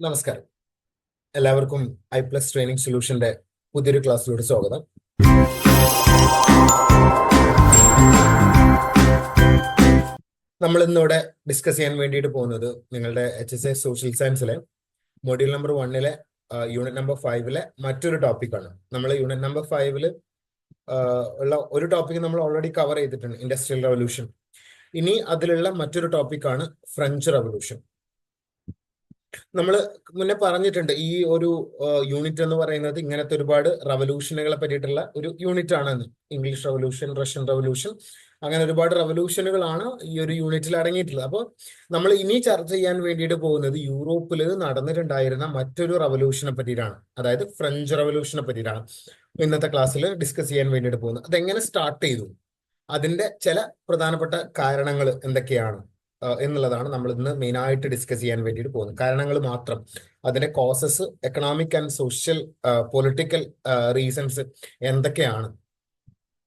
നമസ്കാരം. എല്ലാവർക്കും I+ training സൊല്യൂഷന്റെ പുതിയൊരു ക്ലാസ്സിലൂടെ സ്വാഗതം. നമ്മൾ ഇന്നിവിടെ ഡിസ്കസ് ചെയ്യാൻ വേണ്ടിയിട്ട് പോകുന്നത് നിങ്ങളുടെ HSA സോഷ്യൽ സയൻസിലെ മൊഡ്യൂൾ നമ്പർ 1-ലെ യൂണിറ്റ് നമ്പർ 5-ലെ മറ്റൊരു ടോപ്പിക്കാണ്. നമ്മൾ യൂണിറ്റ് നമ്പർ 5-ൽ ഉള്ള ഒരു ടോപ്പിക് നമ്മൾ ഓൾറെഡി കവർ ചെയ്തിട്ടുണ്ട്, ഇൻഡസ്ട്രിയൽ റവല്യൂഷൻ. ഇനി അതിലുള്ള മറ്റൊരു ടോപ്പിക്കാണ് ഫ്രഞ്ച് റവല്യൂഷൻ. നമ്മൾ മുന്നേ പറഞ്ഞിട്ടുണ്ട് ഈ ഒരു യൂണിറ്റ് എന്ന് പറയുന്നത് ഇങ്ങനത്തെ ഒരുപാട് റവല്യൂഷനുകളെ പറ്റിയിട്ടുള്ള ഒരു യൂണിറ്റ് ആണെന്ന്. ഇംഗ്ലീഷ് റവല്യൂഷൻ, റഷ്യൻ റവല്യൂഷൻ, അങ്ങനെ ഒരുപാട് റവല്യൂഷനുകളാണ് ഈ ഒരു യൂണിറ്റിൽ അടങ്ങിയിട്ടുള്ളത്. അപ്പോൾ നമ്മൾ ഇനി ചർച്ച ചെയ്യാൻ വേണ്ടിയിട്ട് പോകുന്നത് യൂറോപ്പിൽ നടന്നിട്ടുണ്ടായിരുന്ന മറ്റൊരു റവല്യൂഷനെ പറ്റിയിട്ടാണ്, അതായത് ഫ്രഞ്ച് റവല്യൂഷനെ പറ്റിയിട്ടാണ് ഇന്നത്തെ ക്ലാസ്സിൽ ഡിസ്കസ് ചെയ്യാൻ വേണ്ടിയിട്ട് പോകുന്നത്. അതെങ്ങനെ സ്റ്റാർട്ട് ചെയ്തു, അതിന്റെ ചില പ്രധാനപ്പെട്ട കാരണങ്ങൾ എന്തൊക്കെയാണ് എന്നുള്ളതാണ് നമ്മൾ ഇന്ന് മെയിൻ ആയിട്ട് ഡിസ്കസ് ചെയ്യാൻ വേണ്ടിയിട്ട് പോകുന്നത്. കാരണങ്ങൾ മാത്രം, അതിന്റെ causes, economic and social political reasons എന്തൊക്കെയാണ്,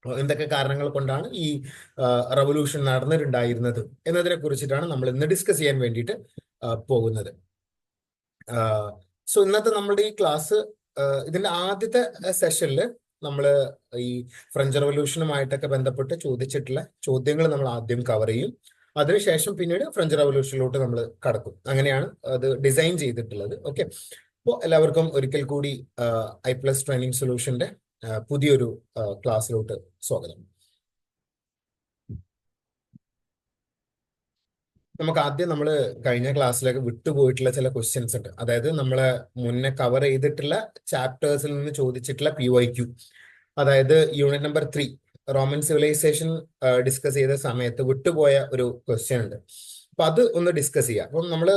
എന്തൊക്കെ കാരണങ്ങൾ കൊണ്ടാണ് ഈ റവല്യൂഷൻ നടന്നിട്ടുണ്ടായിരുന്നത് എന്നതിനെ കുറിച്ചിട്ടാണ് നമ്മൾ ഇന്ന് ഡിസ്കസ് ചെയ്യാൻ വേണ്ടിയിട്ട് പോകുന്നത്. സോ ഇന്നത്തെ നമ്മുടെ ഈ ക്ലാസ്, ഇതിന്റെ ആദ്യത്തെ സെഷനിൽ നമ്മൾ ഈ ഫ്രഞ്ച് റവല്യൂഷനുമായിട്ടൊക്കെ ബന്ധപ്പെട്ട് ചോദിച്ചിട്ടുള്ള ചോദ്യങ്ങൾ നമ്മൾ ആദ്യം കവർ ചെയ്യും. അതിനുശേഷം പിന്നീട് ഫ്രഞ്ച് റവല്യൂഷനിലോട്ട് നമ്മൾ കടക്കും. അങ്ങനെയാണ് അത് ഡിസൈൻ ചെയ്തിട്ടുള്ളത്. ഓക്കെ, അപ്പോൾ എല്ലാവർക്കും ഒരിക്കൽ കൂടി ഐ+ ട്രെയിനിങ് സൊല്യൂഷന്റെ പുതിയൊരു ക്ലാസ്സിലോട്ട് സ്വാഗതം. നമുക്ക് ആദ്യം നമ്മൾ കഴിഞ്ഞ ക്ലാസ്സിലൊക്കെ വിട്ടുപോയിട്ടുള്ള ചില ക്വസ്റ്റ്യൻസ് ഉണ്ട്. അതായത് നമ്മളെ മുന്നേ കവർ ചെയ്തിട്ടുള്ള ചാപ്റ്റേഴ്സിൽ നിന്ന് ചോദിച്ചിട്ടുള്ള PYQ, അതായത് unit number 3 Roman civilisation discuss ചെയ്ത സമയത്ത് വിട്ടുപോയ ഒരു ക്വസ്റ്റ്യൻ ഉണ്ട്. അപ്പൊ അത് ഒന്ന് ഡിസ്കസ് ചെയ്യാം. അപ്പം നമ്മൾ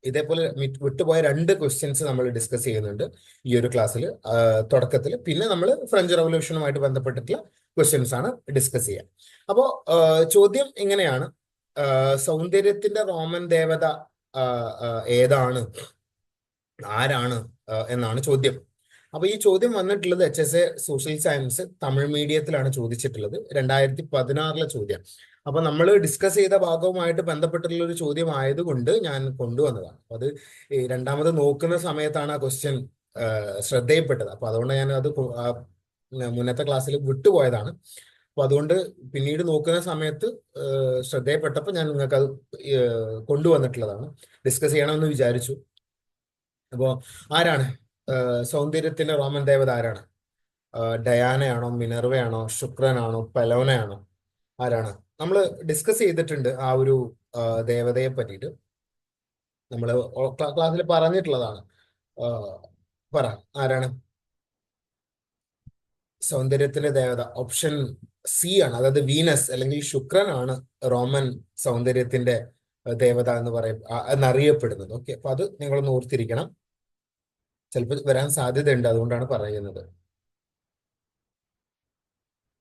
ഇതേപോലെ വിട്ടുപോയ 2 ക്വസ്റ്റ്യൻസ് നമ്മൾ ഡിസ്കസ് ചെയ്യുന്നുണ്ട് ഈ ഒരു ക്ലാസ്സിൽ തുടക്കത്തിൽ. പിന്നെ നമ്മൾ ഫ്രഞ്ച് റവല്യൂഷനുമായിട്ട് ബന്ധപ്പെട്ടിട്ടുള്ള ക്വസ്റ്റ്യൻസ് ആണ് ഡിസ്കസ് ചെയ്യുക. അപ്പോൾ ചോദ്യം ഇങ്ങനെയാണ്: സൗന്ദര്യത്തിന്റെ റോമൻ ദേവത ഏതാണ്, ആരാണ് എന്നാണ് ചോദ്യം. അപ്പൊ ഈ ചോദ്യം വന്നിട്ടുള്ളത് HSA സോഷ്യൽ സയൻസ് തമിഴ് മീഡിയത്തിലാണ് ചോദിച്ചിട്ടുള്ളത്. 2016 ചോദ്യം. അപ്പൊ നമ്മൾ ഡിസ്കസ് ചെയ്ത ഭാഗവുമായിട്ട് ബന്ധപ്പെട്ടുള്ള ഒരു ചോദ്യം ആയതുകൊണ്ട് ഞാൻ കൊണ്ടുവന്നതാണ്. അപ്പൊ അത് രണ്ടാമത് നോക്കുന്ന സമയത്താണ് ആ ക്വസ്റ്റ്യൻ ശ്രദ്ധയിൽപ്പെട്ടത്. അപ്പൊ അതുകൊണ്ട് ഞാൻ അത് മുന്നത്തെ ക്ലാസ്സിൽ വിട്ടുപോയതാണ്. അപ്പൊ അതുകൊണ്ട് പിന്നീട് നോക്കുന്ന സമയത്ത് ശ്രദ്ധയിൽപ്പെട്ടപ്പോൾ ഞാൻ നിങ്ങൾക്ക് അത് കൊണ്ടുവന്നിട്ടുള്ളതാണ്, ഡിസ്കസ് ചെയ്യണമെന്ന് വിചാരിച്ചു. അപ്പോ ആരാണ് സൗന്ദര്യത്തിന്റെ റോമൻ ദേവത? ആരാണ്? ഡയാനയാണോ, മിനർവയാണോ, ശുക്രനാണോ, പെലോനയാണോ? ആരാണ്? നമ്മൾ ഡിസ്കസ് ചെയ്തിട്ടുണ്ട് ആ ഒരു ദേവതയെ പറ്റിയിട്ട്. നമ്മൾ ക്ലാസ്സിൽ പറഞ്ഞിട്ടുള്ളതാണ്. പറ, ആരാണ് സൗന്ദര്യത്തിന്റെ ദേവത? ഓപ്ഷൻ സി ആണ്, അതായത് വീനസ് അല്ലെങ്കിൽ ശുക്രനാണ് റോമൻ സൗന്ദര്യത്തിന്റെ ദേവത എന്നറിയപ്പെടുന്നത്. ഓക്കെ, അപ്പൊ അത് നിങ്ങളൊന്ന് ഓർത്തിരിക്കണം. ചിലപ്പോൾ വരാൻ സാധ്യതയുണ്ട്, അതുകൊണ്ടാണ് പറയുന്നത്.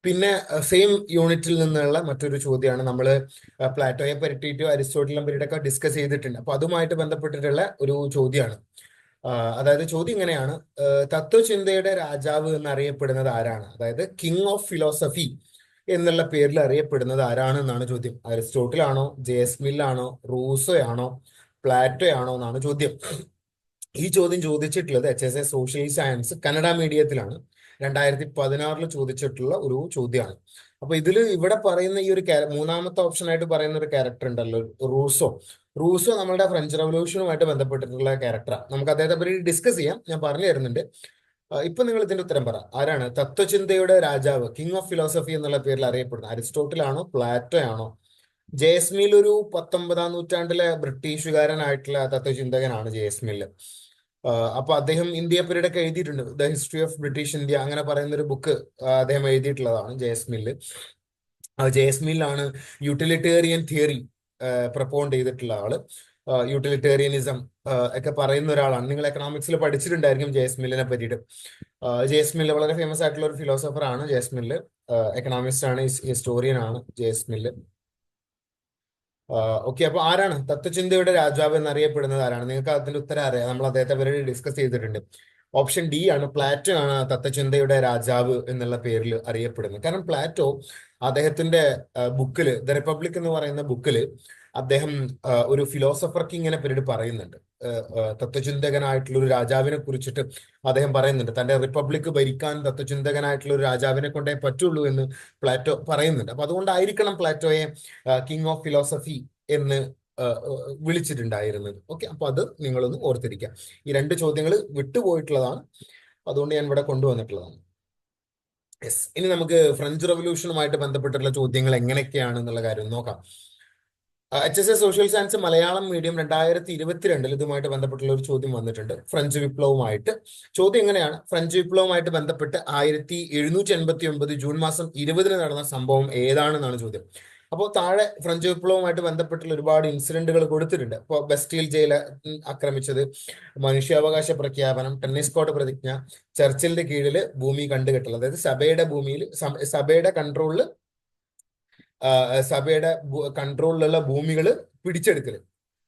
പിന്നെ സെയിം യൂണിറ്റിൽ നിന്നുള്ള മറ്റൊരു ചോദ്യമാണ്. നമ്മൾ പ്ലാറ്റോയെ പറ്റിയിട്ട് അരിസ്റ്റോട്ടലിനെ പറ്റിയിട്ടൊക്കെ ഡിസ്കസ് ചെയ്തിട്ടുണ്ട്. അപ്പൊ അതുമായിട്ട് ബന്ധപ്പെട്ടിട്ടുള്ള ഒരു ചോദ്യമാണ്. അതായത് ചോദ്യം ഇങ്ങനെയാണ്: തത്വചിന്തയുടെ രാജാവ് എന്നറിയപ്പെടുന്നത് ആരാണ്? അതായത് കിങ് ഓഫ് ഫിലോസഫി എന്നുള്ള പേരിൽ അറിയപ്പെടുന്നത് ആരാണ് എന്നാണ് ചോദ്യം. അരിസ്റ്റോട്ടിലാണോ, JS മില്ലാണോ, റൂസോയാണോ, പ്ലാറ്റോയാണോ എന്നാണ് ചോദ്യം. ഈ ചോദ്യം ചോദിച്ചിട്ടുള്ളത് HSA സോഷ്യൽ സയൻസ് കന്നഡ മീഡിയത്തിലാണ്. 2016 ചോദിച്ചിട്ടുള്ള ഒരു ചോദ്യമാണ്. അപ്പൊ ഇവിടെ പറയുന്ന ഈ ഒരു മൂന്നാമത്തെ ഓപ്ഷൻ ആയിട്ട് പറയുന്ന ഒരു ക്യാരക്ടർ ഉണ്ടല്ലോ, റൂസോ. റൂസോ നമ്മളുടെ ഫ്രഞ്ച് റവല്യൂഷനുമായിട്ട് ബന്ധപ്പെട്ടിട്ടുള്ള ക്യാരക്ടറാണ്. നമുക്ക് അദ്ദേഹത്തെ പറ്റി ഡിസ്കസ് ചെയ്യാം, ഞാൻ പറഞ്ഞു തരുന്നുണ്ട്. ഇപ്പൊ നിങ്ങൾ ഇതിന്റെ ഉത്തരം പറ. ആരാണ് തത്വചിന്തയുടെ രാജാവ്, കിങ് ഓഫ് ഫിലോസഫി എന്നുള്ള പേരിൽ അറിയപ്പെടുന്നത്? അരിസ്റ്റോട്ടിലാണോ, പ്ലാറ്റോ ആണോ? JS മിൽ ഒരു 19-ാം നൂറ്റാണ്ടിലെ ബ്രിട്ടീഷുകാരനായിട്ടുള്ള തത്വചിന്തകനാണ് JS മിൽ. അപ്പൊ അദ്ദേഹം ഇന്ത്യയെ പറ്റിയൊക്കെ എഴുതിയിട്ടുണ്ട്. The history of British India അങ്ങനെ പറയുന്ന ഒരു ബുക്ക് അദ്ദേഹം എഴുതിയിട്ടുള്ളതാണ് JS മിൽ. JS മില്ലാണ് യൂട്ടിലിറ്റേറിയൻ തിയറി പ്രപ്പോണ്ട് ചെയ്തിട്ടുള്ള ആള്. യൂട്ടിലിറ്റേറിയനിസം ഒക്കെ പറയുന്ന ഒരാളാണ്. നിങ്ങൾ എക്കണോമിക്സിൽ പഠിച്ചിട്ടുണ്ടായിരിക്കും JS മില്ലിനെ പറ്റിയിട്ട്. JS മില്ല് വളരെ ഫേമസ് ആയിട്ടുള്ള ഒരു ഫിലോസഫർ ആണ്. JS മില്ല് എക്കണോമിസ്റ്റ് ആണ്, ഹിസ്റ്റോറിയൻ ആണ് JS മില്ല്. ഓക്കെ, അപ്പൊ ആരാണ് തത്വചിന്തയുടെ രാജാവ് എന്നറിയപ്പെടുന്നത്? ആരാണ്? നിങ്ങൾക്ക് അതിന്റെ ഉത്തരം അറിയാം, നമ്മൾ അദ്ദേഹത്തെ പറ്റി ഡിസ്കസ് ചെയ്തിട്ടുണ്ട്. ഓപ്ഷൻ ഡി ആണ്, പ്ലാറ്റോ ആണ് തത്വചിന്തയുടെ രാജാവ് എന്നുള്ള പേരിൽ അറിയപ്പെടുന്നത്. കാരണം പ്ലാറ്റോ അദ്ദേഹത്തിന്റെ ബുക്കില്, ദ റിപ്പബ്ലിക് എന്ന് പറയുന്ന ബുക്കില് അദ്ദേഹം ഒരു ഫിലോസഫർ കിങ്ങിനെ പറ്റി പറയുന്നുണ്ട്. തത്വചിന്തകനായിട്ടുള്ള ഒരു രാജാവിനെ കുറിച്ചിട്ട് അദ്ദേഹം പറയുന്നുണ്ട്. തന്റെ റിപ്പബ്ലിക് ഭരിക്കാൻ തത്വചിന്തകനായിട്ടുള്ള ഒരു രാജാവിനെ കൊണ്ടേ പറ്റുള്ളൂ എന്ന് പ്ലാറ്റോ പറയുന്നുണ്ട്. അപ്പൊ അതുകൊണ്ടായിരിക്കണം പ്ലാറ്റോയെ കിങ് ഓഫ് ഫിലോസഫി എന്ന് വിളിച്ചിട്ടുണ്ടായിരുന്നത്. ഓക്കെ, അപ്പൊ അത് നിങ്ങളൊന്ന് ഓർത്തിരിക്കുക. ഈ രണ്ട് ചോദ്യങ്ങൾ വിട്ടുപോയിട്ടുള്ളതാണ്, അതുകൊണ്ട് ഞാൻ ഇവിടെ കൊണ്ടുവന്നിട്ടുള്ളതാണ്. യെസ്, ഇനി നമുക്ക് ഫ്രഞ്ച് റവല്യൂഷനുമായിട്ട് ബന്ധപ്പെട്ടുള്ള ചോദ്യങ്ങൾ എങ്ങനെയൊക്കെയാണ് എന്നുള്ള കാര്യം നോക്കാം. HSS social science Malayalam medium 2022 ഇതുമായിട്ട് ബന്ധപ്പെട്ടുള്ള ഒരു ചോദ്യം വന്നിട്ടുണ്ട്, ഫ്രഞ്ച് വിപ്ലവമായിട്ട്. ചോദ്യം എങ്ങനെയാണ്: ഫ്രഞ്ച് വിപ്ലവമായിട്ട് ബന്ധപ്പെട്ട് 1789 ജൂൺ മാസം 20 നടന്ന സംഭവം ഏതാണെന്നാണ് ചോദ്യം. അപ്പോൾ താഴെ ഫ്രഞ്ച് വിപ്ലവവുമായിട്ട് ബന്ധപ്പെട്ടുള്ള ഒരുപാട് ഇൻസിഡന്റുകൾ കൊടുത്തിട്ടുണ്ട്. ഇപ്പോൾ ബസ്റ്റീൽ ജയിൽ ആക്രമിച്ചത്, മനുഷ്യാവകാശ പ്രഖ്യാപനം, ടെന്നീസ് കോർട്ട് പ്രതിജ്ഞ, ചർച്ചിലിന്റെ കീഴിൽ ഭൂമി കണ്ടുകെട്ടൽ, അതായത് സഭയുടെ ഭൂമിയിൽ സഭയുടെ കൺട്രോളിലുള്ള ഭൂമികൾ പിടിച്ചെടുക്കൽ,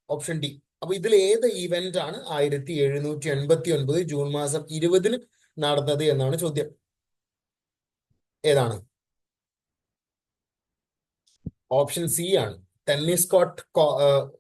ഓപ്ഷൻ ഡി. അപ്പൊ ഇതിൽ ഏത് ഇവന്റ് ആണ് 1789 ജൂൺ മാസം 20 നടന്നത് എന്നാണ് ചോദ്യം. ഏതാണ്? ഓപ്ഷൻ സി ആണ്, ടെന്നീസ് കോർട്ട്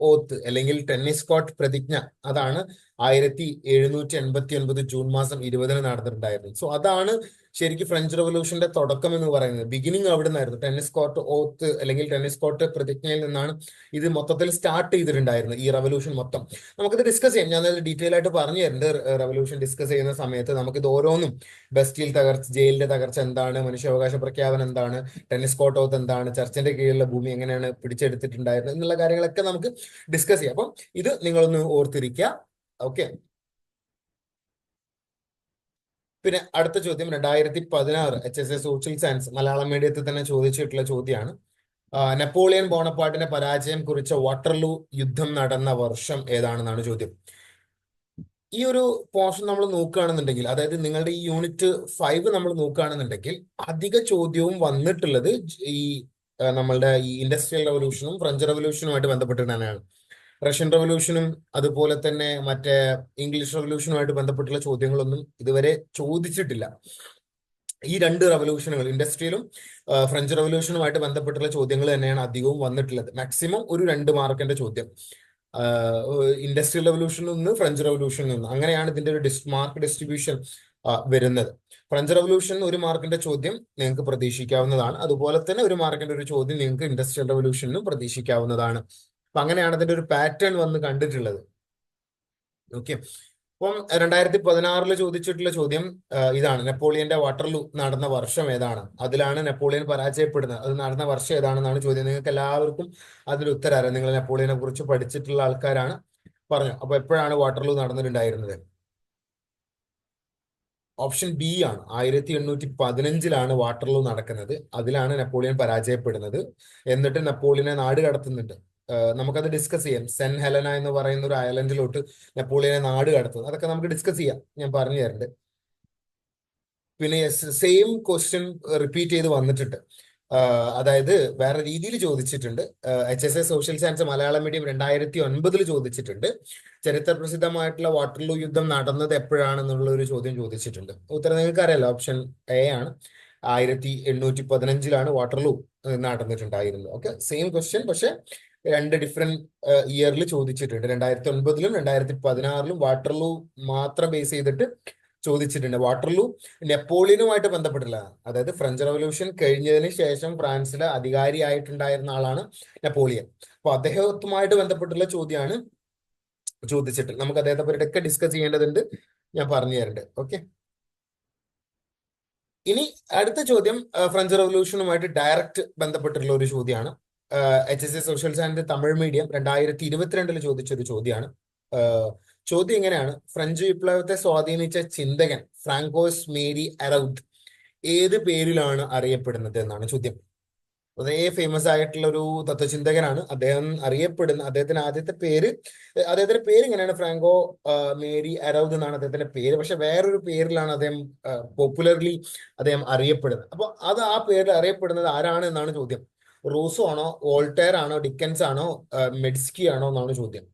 ഓത്ത് അല്ലെങ്കിൽ ടെന്നീസ് കോർട്ട് പ്രതിജ്ഞ. അതാണ് 1789 ജൂൺ മാസം 20 നടന്നിട്ടുണ്ടായിരുന്നത്. സോ അതാണ് ശരിക്കും ഫ്രഞ്ച് റവല്യൂഷന്റെ തുടക്കം എന്ന് പറയുന്നത്. ബിഗിനിങ് അവിടെ നിന്നായിരുന്നു. ടെന്നീസ് കോർട്ട് ഓത്ത് അല്ലെങ്കിൽ ടെന്നീസ് കോർട്ട് പ്രതിജ്ഞയിൽ നിന്നാണ് ഇത് മൊത്തത്തിൽ സ്റ്റാർട്ട് ചെയ്തിട്ടുണ്ടായിരുന്നത്, ഈ റവല്യൂഷൻ മൊത്തം. നമുക്കിത് ഡിസ്കസ് ചെയ്യാം, ഞാനത് ഡീറ്റെയിൽ ആയിട്ട് പറഞ്ഞു തരുന്നുണ്ട്. റവല്യൂഷൻ ഡിസ്കസ് ചെയ്യുന്ന സമയത്ത് നമുക്കിത് ഓരോന്നും, ബസ്റ്റീൽ തകർച്ച, ജയിലിന്റെ തകർച്ച എന്താണ്, മനുഷ്യാവകാശ പ്രഖ്യാപനം എന്താണ്, ടെന്നീസ് കോർട്ട് ഓത്ത് എന്താണ്, ചർച്ചിന്റെ കീഴിലുള്ള ഭൂമി എങ്ങനെയാണ് പിടിച്ചെടുത്തിട്ടുണ്ടായിരുന്നത് എന്നുള്ള കാര്യങ്ങളൊക്കെ നമുക്ക് ഡിസ്കസ് ചെയ്യാം. അപ്പം ഇത് നിങ്ങളൊന്ന് ഓർത്തിരിക്കുക. ഓക്കെ, പിന്നെ അടുത്ത ചോദ്യം 2016 HSS സോഷ്യൽ സയൻസ് മലയാളം മീഡിയത്തിൽ തന്നെ ചോദിച്ചിട്ടുള്ള ചോദ്യമാണ്. നെപ്പോളിയൻ ബോണപ്പാർട്ടിന്റെ പരാജയം കുറിച്ച വാട്ടർലൂ യുദ്ധം നടന്ന വർഷം ഏതാണെന്നാണ് ചോദ്യം. ഈ ഒരു പോർഷൻ നമ്മൾ നോക്കുകയാണെന്നുണ്ടെങ്കിൽ, അതായത് നിങ്ങളുടെ ഈ യൂണിറ്റ് 5 നമ്മൾ നോക്കുകയാണെന്നുണ്ടെങ്കിൽ, അധിക ചോദ്യവും വന്നിട്ടുള്ളത് ഈ നമ്മളുടെ ഈ ഇൻഡസ്ട്രിയൽ റവല്യൂഷനും ഫ്രഞ്ച് റവല്യൂഷനുമായിട്ട് ബന്ധപ്പെട്ട് തന്നെയാണ്. റഷ്യൻ റവല്യൂഷനും അതുപോലെ തന്നെ മറ്റേ ഇംഗ്ലീഷ് റവല്യൂഷനുമായിട്ട് ബന്ധപ്പെട്ടുള്ള ചോദ്യങ്ങളൊന്നും ഇതുവരെ ചോദിച്ചിട്ടില്ല. ഈ രണ്ട് റവല്യൂഷനുകൾ, ഇൻഡസ്ട്രിയലും ഫ്രഞ്ച് റവല്യൂഷനുമായിട്ട് ബന്ധപ്പെട്ടുള്ള ചോദ്യങ്ങൾ തന്നെയാണ് അധികവും വന്നിട്ടുള്ളത്. മാക്സിമം ഒരു 2 മാർക്കിന്റെ ചോദ്യം ഇൻഡസ്ട്രിയൽ റവല്യൂഷനിൽ നിന്ന്, ഫ്രഞ്ച് റവല്യൂഷനിൽ നിന്ന്, അങ്ങനെയാണ് ഇതിന്റെ ഒരു മാർക്ക് ഡിസ്ട്രിബ്യൂഷൻ വരുന്നത്. ഫ്രഞ്ച് റവല്യൂഷൻ 1 മാർക്കിന്റെ ചോദ്യം നിങ്ങൾക്ക് പ്രതീക്ഷിക്കാവുന്നതാണ്. അതുപോലെ തന്നെ 1 മാർക്കിന്റെ ഒരു ചോദ്യം നിങ്ങൾക്ക് ഇൻഡസ്ട്രിയൽ റവല്യൂഷനിലും പ്രതീക്ഷിക്കാവുന്നതാണ്. അപ്പൊ അങ്ങനെയാണ് അതിന്റെ ഒരു പാറ്റേൺ വന്ന് കണ്ടിട്ടുള്ളത്. ഓക്കെ, അപ്പം 2016 ചോദിച്ചിട്ടുള്ള ചോദ്യം ഇതാണ്: നെപ്പോളിയന്റെ വാട്ടർലൂ നടന്ന വർഷം ഏതാണ്? അതിലാണ് നെപ്പോളിയൻ പരാജയപ്പെടുന്നത്. അത് നടന്ന വർഷം ഏതാണെന്നാണ് ചോദ്യം. നിങ്ങൾക്ക് എല്ലാവർക്കും അതിൽ ഉത്തരം അറിയാം, നിങ്ങൾ നെപ്പോളിയനെ കുറിച്ച് പഠിച്ചിട്ടുള്ള ആൾക്കാരാണ്. പറഞ്ഞു. അപ്പൊ എപ്പോഴാണ് വാട്ടർലൂ നടന്നിട്ടുണ്ടായിരുന്നത്? ഓപ്ഷൻ ബി ആണ്, 1815 വാട്ടർലൂ നടക്കുന്നത്. അതിലാണ് നെപ്പോളിയൻ പരാജയപ്പെടുന്നത്. എന്നിട്ട് നെപ്പോളിയനെ നാട് കടത്തുന്നുണ്ട്. നമുക്കത് ഡിസ്കസ് ചെയ്യാം. സെന്റ് ഹെലന എന്ന് പറയുന്ന ഒരു ഐലൻഡിലോട്ട് നെപ്പോളിയനെ നാട് കടത്തുന്നത്, അതൊക്കെ നമുക്ക് ഡിസ്കസ് ചെയ്യാം, ഞാൻ പറഞ്ഞു തരുന്നുണ്ട്. പിന്നെ സെയിം ക്വസ്റ്റ്യൻ റിപ്പീറ്റ് ചെയ്ത് വന്നിട്ടുണ്ട്. അതായത് വേറെ രീതിയിൽ ചോദിച്ചിട്ടുണ്ട്. HSS social science Malayalam medium 2009 ചോദിച്ചിട്ടുണ്ട്. ചരിത്ര പ്രസിദ്ധമായിട്ടുള്ള വാട്ടർലൂ യുദ്ധം നടന്നത് എപ്പോഴാണെന്നുള്ള ഒരു ചോദ്യം ചോദിച്ചിട്ടുണ്ട്. ഉത്തരം നിങ്ങൾക്ക് അറിയാലോ, ഓപ്ഷൻ എ ആണ്. 1815 വാട്ടർലൂ നടന്നിട്ടുണ്ടായിരുന്നത്. ഓക്കെ, സെയിം ക്വസ്റ്റ്യൻ, പക്ഷെ 2 ഡിഫറെന്റ് ഇയറിൽ ചോദിച്ചിട്ടുണ്ട്. 2009 2016 വാട്ടർലൂ മാത്രം ബേസ് ചെയ്തിട്ട് ചോദിച്ചിട്ടുണ്ട്. വാട്ടർലൂ നെപ്പോളിയനുമായിട്ട് ബന്ധപ്പെട്ടുള്ളതാണ്. അതായത് ഫ്രഞ്ച് റവല്യൂഷൻ കഴിഞ്ഞതിന് ശേഷം ഫ്രാൻസിലെ അധികാരിയായിട്ടുണ്ടായിരുന്ന ആളാണ് നെപ്പോളിയൻ. അപ്പൊ അദ്ദേഹവുമായിട്ട് ബന്ധപ്പെട്ടുള്ള ചോദ്യമാണ് ചോദിച്ചിട്ട്. നമുക്ക് അദ്ദേഹത്തെ പറ്റിയൊക്കെ ഡിസ്കസ് ചെയ്യേണ്ടതുണ്ട്, ഞാൻ പറഞ്ഞു തരുന്നുണ്ട്. ഓക്കെ, ഇനി അടുത്ത ചോദ്യം ഫ്രഞ്ച് റവല്യൂഷനുമായിട്ട് ഡയറക്റ്റ് ബന്ധപ്പെട്ടിട്ടുള്ള ഒരു ചോദ്യമാണ്. HSS social science Tamil medium 2022 ചോദിച്ചൊരു ചോദ്യമാണ്. ചോദ്യം ഇങ്ങനെയാണ്: ഫ്രഞ്ച് വിപ്ലവത്തെ സ്വാധീനിച്ച ചിന്തകൻ ഫ്രാങ്കോസ് മേരി അറൗദ് ഏത് പേരിലാണ് അറിയപ്പെടുന്നത് എന്നാണ് ചോദ്യം. വളരെ ഫേമസ് ആയിട്ടുള്ള ഒരു തത്വചിന്തകനാണ് അദ്ദേഹം. അദ്ദേഹത്തിന്റെ പേര് ഇങ്ങനെയാണ്, ഫ്രാങ്കോ മേരി അറൗദ് എന്നാണ് അദ്ദേഹത്തിന്റെ പേര്. പക്ഷെ വേറൊരു പേരിലാണ് അദ്ദേഹം പോപ്പുലർലി അദ്ദേഹം അറിയപ്പെടുന്നത്. അപ്പൊ ആ പേരിൽ അറിയപ്പെടുന്നത് ആരാണ് എന്നാണ് ചോദ്യം. റൂസോ ആണോ, വോൾട്ടയർ ആണോ, ഡിക്കൻസ് ആണോ, മെഡ്സ്കി ആണോ എന്നാണ് ചോദ്യം.